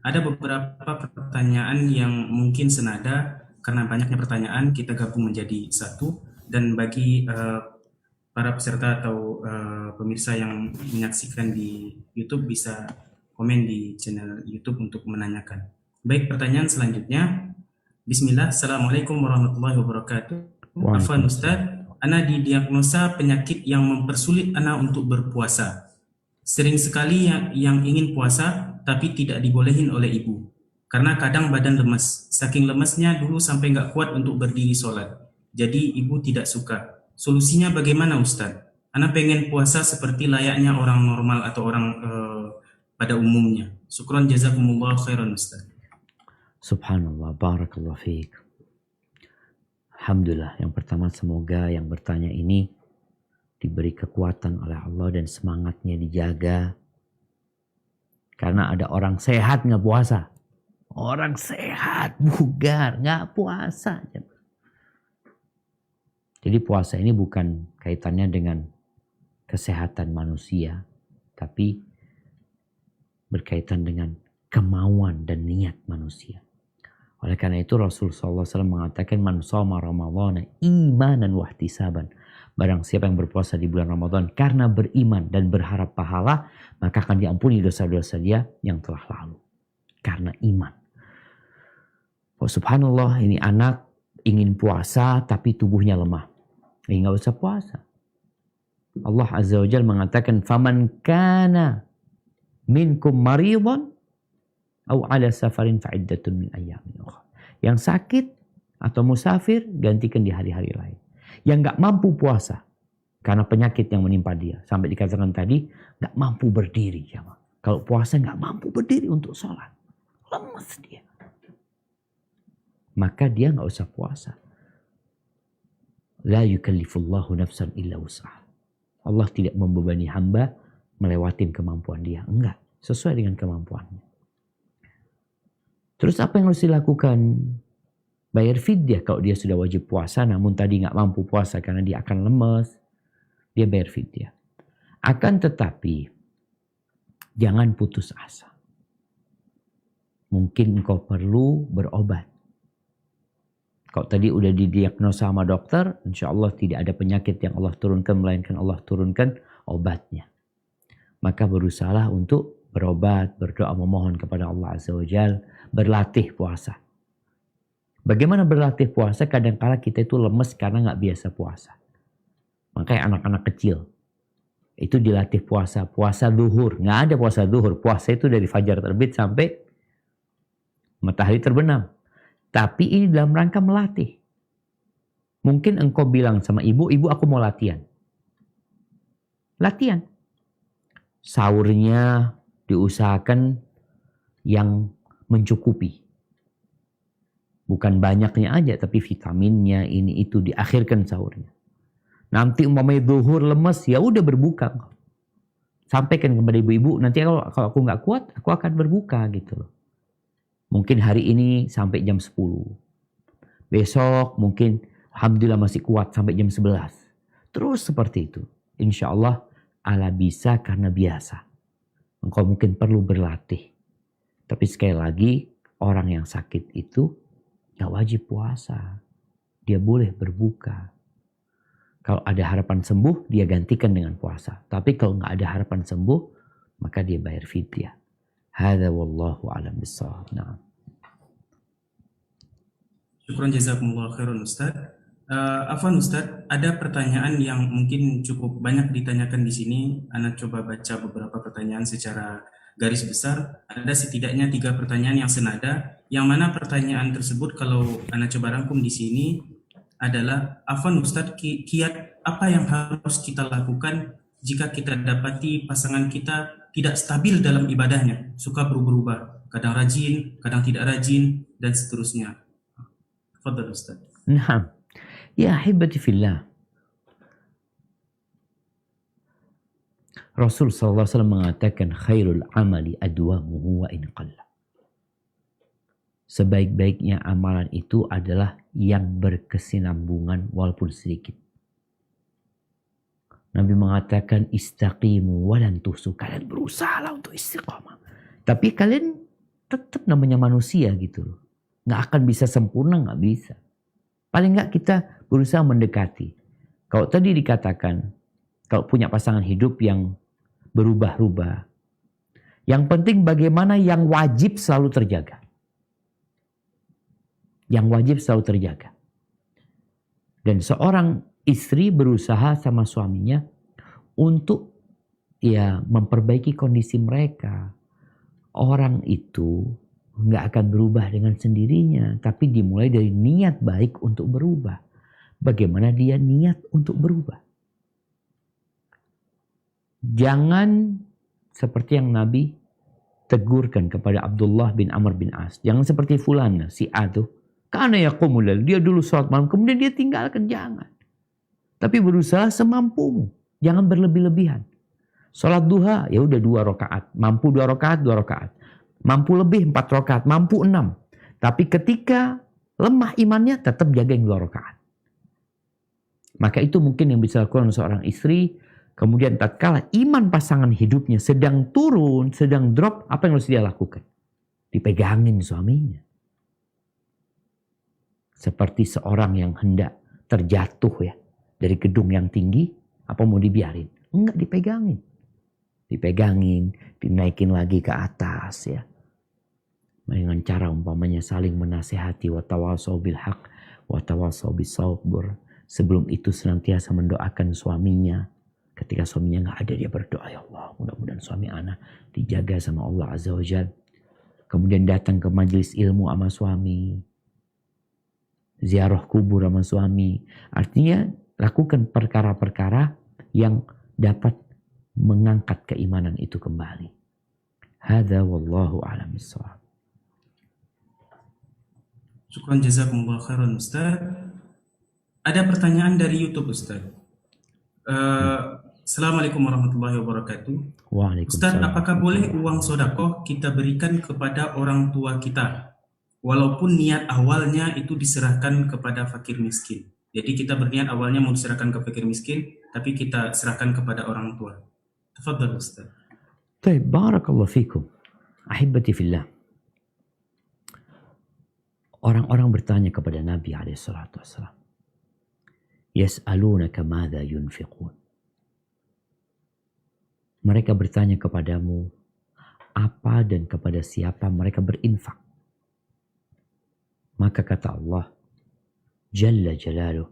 Ada beberapa pertanyaan yang mungkin senada, karena banyaknya pertanyaan kita gabung menjadi satu. Dan bagi para peserta atau pemirsa yang menyaksikan di YouTube bisa komen di channel YouTube untuk menanyakan. Baik, pertanyaan selanjutnya. Bismillah, Assalamualaikum warahmatullahi wabarakatuh. Afwan Ustaz, ana didiagnosa penyakit yang mempersulit ana untuk berpuasa. Sering sekali yang ingin puasa tapi tidak dibolehin oleh ibu. Karena kadang badan lemas. Saking lemesnya dulu sampai nggak kuat untuk berdiri sholat. Jadi ibu tidak suka. Solusinya bagaimana Ustaz? Ana pengen puasa seperti layaknya orang normal atau orang pada umumnya. Syukran jazakumullah khairan Ustaz. Subhanallah, barakallahu fiik. Alhamdulillah, yang pertama semoga yang bertanya ini diberi kekuatan oleh Allah dan semangatnya dijaga. Karena ada orang sehat nggak puasa. Orang sehat, bugar, nggak puasa. Jadi puasa ini bukan kaitannya dengan kesehatan manusia, tapi berkaitan dengan kemauan dan niat manusia. Oleh karena itu Rasulullah SAW mengatakan man shoma ramadhana imanan wahtisaban. Barang siapa yang berpuasa di bulan Ramadan karena beriman dan berharap pahala, maka akan diampuni dosa-dosa dia yang telah lalu. Karena iman. Oh, subhanallah, ini anak ingin puasa tapi tubuhnya lemah. Nggak usah puasa. Allah Azza wa Jalla mengatakan faman kana minkum maridhan aw ala safarin fa'iddatun min ayyamin ukhra. Yang sakit atau musafir gantikan di hari-hari lain. Yang nggak mampu puasa karena penyakit yang menimpa dia, sampai dikatakan tadi nggak mampu berdiri, ya. Kalau puasa nggak mampu berdiri untuk sholat, lemas dia, maka dia nggak usah puasa. La yukallifullahu nafsan illa wus'aha. Allah tidak membebani hamba melewatin kemampuan dia. Enggak. Sesuai dengan kemampuannya. Terus apa yang harus dilakukan? Bayar fidyah kalau dia sudah wajib puasa namun tadi nggak mampu puasa karena dia akan lemes. Dia bayar fidyah. Akan tetapi jangan putus asa. Mungkin engkau perlu berobat. Kalau tadi udah didiagnosa sama dokter, insya Allah tidak ada penyakit yang Allah turunkan, melainkan Allah turunkan obatnya. Maka berusahalah untuk berobat, berdoa, memohon kepada Allah Azza wa Jal, berlatih puasa. Bagaimana berlatih puasa? Kadang-kala kita itu lemes karena nggak biasa puasa. Makanya anak-anak kecil itu dilatih puasa, puasa zuhur. Nggak ada puasa zuhur, puasa itu dari fajar terbit sampai matahari terbenam. Tapi ini dalam rangka melatih. Mungkin engkau bilang sama ibu, ibu aku mau latihan. Latihan. Sahurnya diusahakan yang mencukupi. Bukan banyaknya aja, tapi vitaminnya ini itu diakhirkan sahurnya. Nanti umpamanya zuhur lemes, ya udah berbuka. Sampaikan kepada ibu-ibu, nanti kalau aku nggak kuat, aku akan berbuka gitu loh. Mungkin hari ini sampai jam 10. Besok mungkin alhamdulillah masih kuat sampai jam 11. Terus seperti itu. Insya Allah ala bisa karena biasa. Engkau mungkin perlu berlatih. Tapi sekali lagi, orang yang sakit itu gak wajib puasa. Dia boleh berbuka. Kalau ada harapan sembuh, dia gantikan dengan puasa. Tapi kalau gak ada harapan sembuh, maka dia bayar fidyah. Hadza wallahu a'lam bissawab. Nah. Syukran jazakumullah khairan Ustaz. Afwan Ustaz, ada pertanyaan yang mungkin cukup banyak ditanyakan di sini. Ana coba baca beberapa pertanyaan secara garis besar. Ada setidaknya 3 pertanyaan yang senada. Yang mana pertanyaan tersebut kalau Ana coba rangkum di sini adalah, Afwan Ustaz, kiat apa yang harus kita lakukan jika kita dapati pasangan kita tidak stabil dalam ibadahnya, suka berubah-ubah, kadang rajin, kadang tidak rajin, dan seterusnya. Fadhal Ustaz. Nah, ya ahibati fillah. Rasul SAW mengatakan khairul amali adwamuhu wa in qalla. Sebaik-baiknya amalan itu adalah yang berkesinambungan walaupun sedikit. Nabi mengatakan istaqimu walan tuhsu. Kalian berusaha untuk istiqamah. Tapi kalian tetap namanya manusia gitu loh. Nggak akan bisa sempurna, nggak bisa. Paling nggak kita berusaha mendekati. Kalau tadi dikatakan, kalau punya pasangan hidup yang berubah-ubah. Yang penting bagaimana yang wajib selalu terjaga. Yang wajib selalu terjaga. Dan seorang istri berusaha sama suaminya untuk ya memperbaiki kondisi mereka. Orang itu nggak akan berubah dengan sendirinya, tapi dimulai dari niat baik untuk berubah. Bagaimana dia niat untuk berubah? Jangan seperti yang Nabi tegurkan kepada Abdullah bin Amr bin As. Jangan seperti fulan, si A tuh. Karena yaqumul lail, dia dulu sholat malam, kemudian dia tinggalkan. Jangan. Tapi berusaha semampumu. Jangan berlebih-lebihan. Sholat duha, ya udah 2 rakaat. Mampu 2 rakaat, 2 rakaat. Mampu lebih 4 rakaat, mampu 6. Tapi ketika lemah imannya, tetap jaga yang 2 rakaat. Maka itu mungkin yang bisa dilakukan seorang istri. Kemudian tatkala iman pasangan hidupnya sedang turun, sedang drop, apa yang harus dia lakukan? Dipegangin suaminya. Seperti seorang yang hendak terjatuh ya dari gedung yang tinggi, apa mau dibiarin? Enggak, dipegangin. Dipegangin, dinaikin lagi ke atas ya. Dengan cara umpamanya saling menasehati, wa tawasau bil haq, wa tawasau bis sabr. Sebelum itu senantiasa mendoakan suaminya. Ketika suaminya nggak ada, dia berdoa, ya Allah, mudah-mudahan suami anak dijaga sama Allah Azza wa Jalla. Kemudian datang ke majelis ilmu sama suami. Ziarah kubur sama suami. Artinya lakukan perkara-perkara yang dapat mengangkat keimanan itu kembali. Hadza wallahu a'lam bissawab. Syukran jazakumullah khairan Ustaz. Ada pertanyaan dari YouTube Ustaz. Assalamualaikum warahmatullahi wabarakatuh. Ustaz, apakah boleh uang sodakoh kita berikan kepada orang tua kita? Walaupun niat awalnya itu diserahkan kepada fakir miskin. Jadi kita berniat awalnya mau diserahkan ke fakir miskin, tapi kita serahkan kepada orang tua. Tafadhal Ustaz. Baik, barakallahu fikum. Ahibati fillah. Orang-orang bertanya kepada Nabi SAW. Yas'alunaka madza yunfiqun. Mereka bertanya kepadamu, apa dan kepada siapa mereka berinfak. Maka kata Allah, Jalla Jalaluh,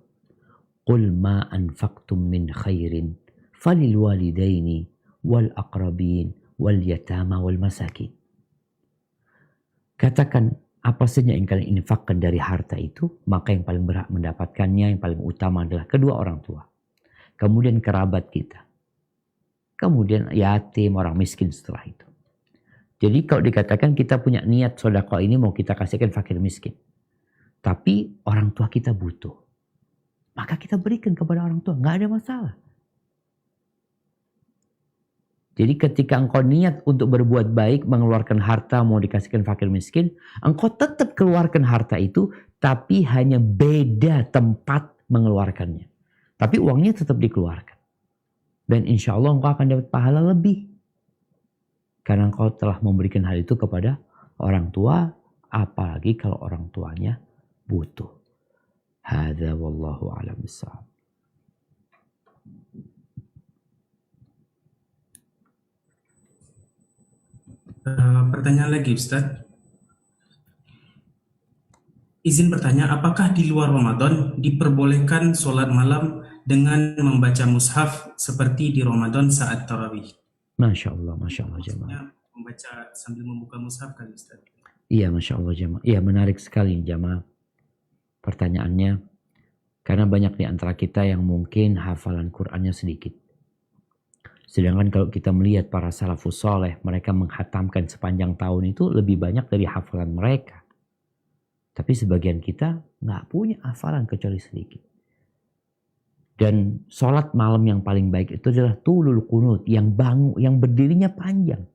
Qul ma anfaqtum min khairin, falil walidaini, wal aqrabin, wal yatama, wal masakin. Katakan, apa saja yang kalian infakkan dari harta itu, maka yang paling berhak mendapatkannya, yang paling utama adalah kedua orang tua. Kemudian kerabat kita. Kemudian yatim, orang miskin setelah itu. Jadi kalau dikatakan kita punya niat sedekah ini mau kita kasihkan fakir miskin. Tapi orang tua kita butuh. Maka kita berikan kepada orang tua. Nggak ada masalah. Jadi ketika engkau niat untuk berbuat baik, mengeluarkan harta mau dikasihkan fakir miskin, engkau tetap keluarkan harta itu, tapi hanya beda tempat mengeluarkannya. Tapi uangnya tetap dikeluarkan. Dan insya Allah engkau akan dapat pahala lebih. Karena engkau telah memberikan hal itu kepada orang tua, apalagi kalau orang tuanya butuh. Hadza wallahu a'lam bissawab. Pertanyaan lagi Ustaz. Izin bertanya, apakah di luar Ramadan diperbolehkan sholat malam dengan membaca mushaf seperti di Ramadan saat tarawih? Masya Allah jemaah. Maksudnya membaca sambil membuka mushaf kan Ustaz? Iya, Masya Allah jemaah. Iya, menarik sekali jemaah pertanyaannya. Karena banyak di antara kita yang mungkin hafalan Qur'annya sedikit. Sedangkan kalau kita melihat para salafus soleh, mereka menghatamkan sepanjang tahun itu lebih banyak dari hafalan mereka. Tapi sebagian kita nggak punya hafalan kecuali sedikit. Dan sholat malam yang paling baik itu adalah tulul qunut, yang berdirinya panjang.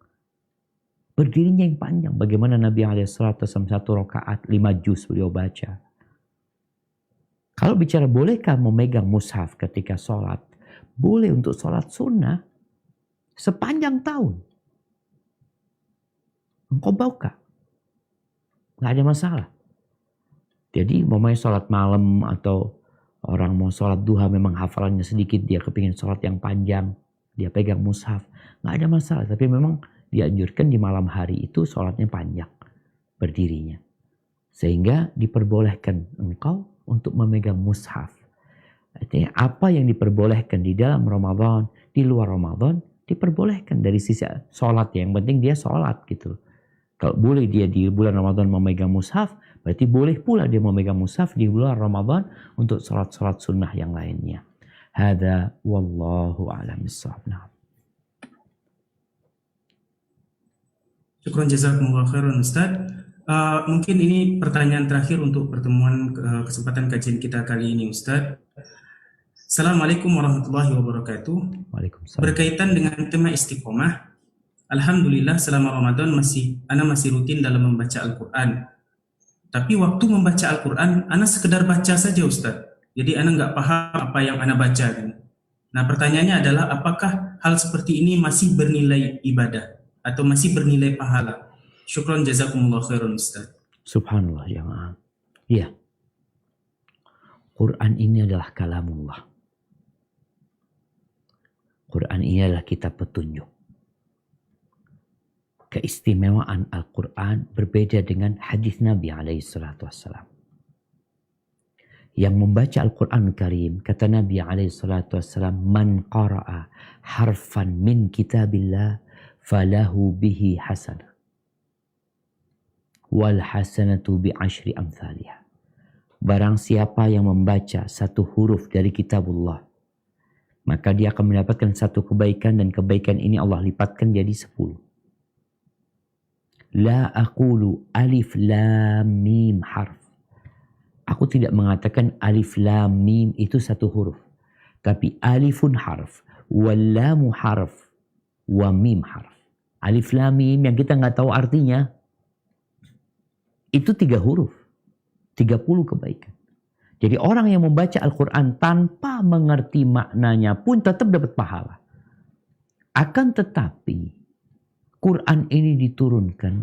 Berdirinya yang panjang. Bagaimana Nabi SAW 1 rakaat 5 juz beliau baca. Kalau bicara bolehkah memegang mushaf ketika sholat? Boleh untuk sholat sunnah sepanjang tahun. Engkau buka. Nggak ada masalah. Jadi mau sholat malam atau orang mau sholat duha memang hafalannya sedikit. Dia kepingin sholat yang panjang. Dia pegang mushaf. Nggak ada masalah. Tapi memang dianjurkan di malam hari itu sholatnya panjang. Berdirinya. Sehingga diperbolehkan engkau untuk memegang mushaf. Artinya apa yang diperbolehkan di dalam Ramadan, di luar Ramadan, diperbolehkan dari sisi sholat. Yang penting dia sholat gitu. Kalau boleh dia di bulan Ramadan memegang mushaf, berarti boleh pula dia memegang mushaf di bulan Ramadan untuk sholat-sholat sunnah yang lainnya. Hadza wallahu a'lam bissawab. Syukran jazakumullah khairan Ustaz. Mungkin ini pertanyaan terakhir untuk pertemuan kesempatan kajian kita kali ini Ustaz. Assalamualaikum warahmatullahi wabarakatuh. Waalaikumsalam. Berkaitan dengan tema istiqomah, alhamdulillah selama Ramadan ana masih rutin dalam membaca Al-Quran. Tapi waktu membaca Al-Quran, ana sekedar baca saja Ustaz. Jadi ana nggak paham apa yang ana baca. Nah pertanyaannya adalah apakah hal seperti ini masih bernilai ibadah atau masih bernilai pahala? Syukran jazakumullah khairan Ustaz. Subhanallah jemaah. Iya. Quran ini adalah kalamullah. Quran ini adalah kitab petunjuk. Keistimewaan Al-Quran berbeda dengan hadis Nabi SAW. Yang membaca Al-Quran Karim, kata Nabi SAW, man qara'a harfan min kitabillah falahu bihi hasanah. Wal hasanatu bi ashri amthaliha. Barang siapa yang membaca satu huruf dari kitabullah, maka dia akan mendapatkan satu kebaikan dan kebaikan ini Allah lipatkan jadi 10. La aqulu alif lam mim harf. Aku tidak mengatakan alif lam mim itu satu huruf. Tapi alifun harf, wal lamu harf, wa mim harf. Alif lam mim yang kita nggak tahu artinya, itu 3 huruf. 30 kebaikan. Jadi orang yang membaca Al-Quran tanpa mengerti maknanya pun tetap dapat pahala. Akan tetapi, Quran ini diturunkan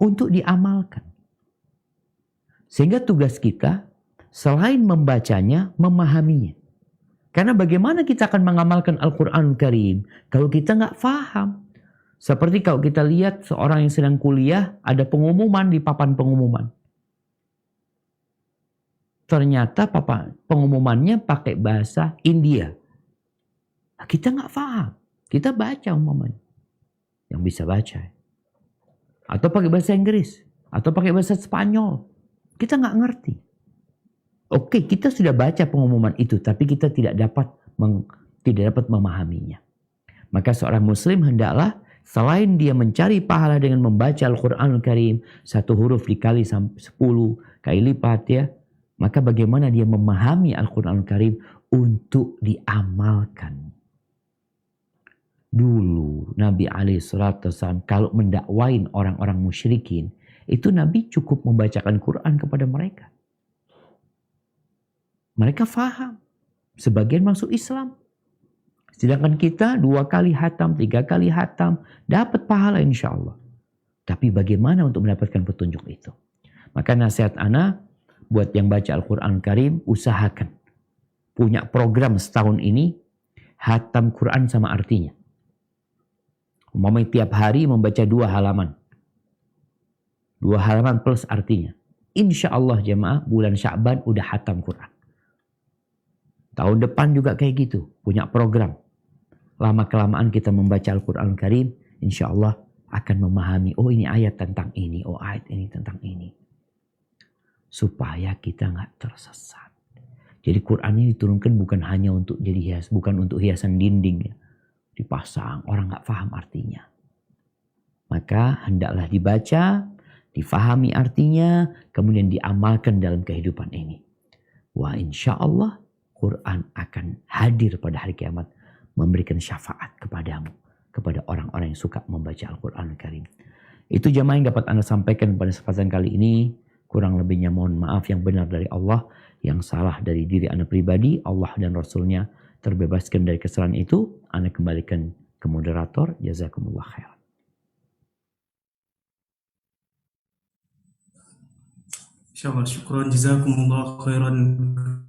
untuk diamalkan. Sehingga tugas kita, selain membacanya, memahaminya. Karena bagaimana kita akan mengamalkan Al-Quran Karim kalau kita nggak paham? Seperti kalau kita lihat seorang yang sedang kuliah, ada pengumuman di papan pengumuman. Ternyata pengumumannya pakai bahasa India. Nah, kita nggak paham. Kita baca umpamanya. Yang bisa baca. Atau pakai bahasa Inggris. atau pakai bahasa Spanyol. Kita nggak ngerti. Oke, kita sudah baca pengumuman itu, tapi kita tidak dapat memahaminya. Maka seorang muslim hendaklah selain dia mencari pahala dengan membaca Al-Quranul Karim, satu huruf dikali 10 kali lipat ya, maka bagaimana dia memahami Al-Quranul Karim untuk diamalkan. Dulu Nabi SAW kalau mendakwain orang-orang musyrikin, itu Nabi cukup membacakan Quran kepada mereka. Mereka faham. Sebagian masuk Islam. Sedangkan kita 2 kali hatam, 3 kali hatam, dapat pahala insya Allah. Tapi bagaimana untuk mendapatkan petunjuk itu? Maka nasihat ana buat yang baca Al-Quran Karim, usahakan. Punya program setahun ini, hatam Quran sama artinya. Umpamanya tiap hari membaca 2 halaman. 2 halaman plus artinya. Insya Allah jemaah bulan Sya'ban udah hatam Quran. Tahun depan juga kayak gitu. Punya program. Lama-kelamaan kita membaca Al-Quran Karim. Insya Allah akan memahami. Oh ini ayat tentang ini. Oh ayat ini tentang ini. Supaya kita nggak tersesat. Jadi Quran ini diturunkan bukan hanya untuk jadi hias. Bukan untuk hiasan dinding ya. Dipasang. Orang nggak paham artinya. Maka hendaklah dibaca. Difahami artinya. Kemudian diamalkan dalam kehidupan ini. Wah insya Allah. Quran akan hadir pada hari kiamat memberikan syafaat kepadamu, kepada orang-orang yang suka membaca Al-Quran Karim. Itu jamaah yang dapat Anda sampaikan pada kesempatan kali ini. Kurang lebihnya mohon maaf, yang benar dari Allah, yang salah dari diri Anda pribadi. Allah dan Rasulnya terbebaskan dari kesalahan itu. Anda kembalikan ke moderator. Jazakumullah khair. Insyaallah, syukron jazakumullah khairan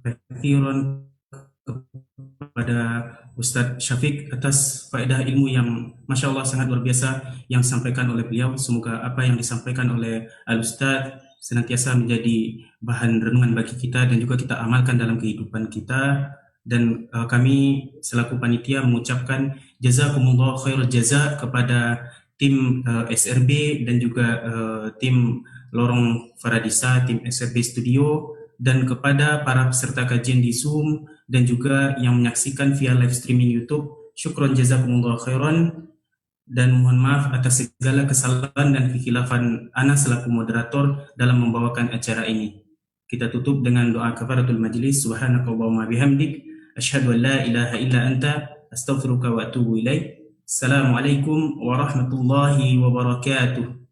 katsiran kepada Ustadz Syafiq atas faedah ilmu yang Masya Allah sangat luar biasa yang disampaikan oleh beliau. Semoga apa yang disampaikan oleh Al-Ustadz senantiasa menjadi bahan renungan bagi kita dan juga kita amalkan dalam kehidupan kita. Dan kami selaku panitia mengucapkan jazakumullah khairal jaza kepada tim SRB dan juga tim Lorong Faradisa, tim SRB Studio, dan kepada para peserta kajian di Zoom dan juga yang menyaksikan via live streaming YouTube. Syukron jazakumullah khairan, dan mohon maaf atas segala kesalahan dan kekhilafan ana selaku moderator dalam membawakan acara ini. Kita tutup dengan doa kafaratul majlis. Subhanakallahumma bihamdik asyhadu an la ilaha illa anta astaghfiruka wa atubu ilaik. Assalamualaikum warahmatullahi wabarakatuh.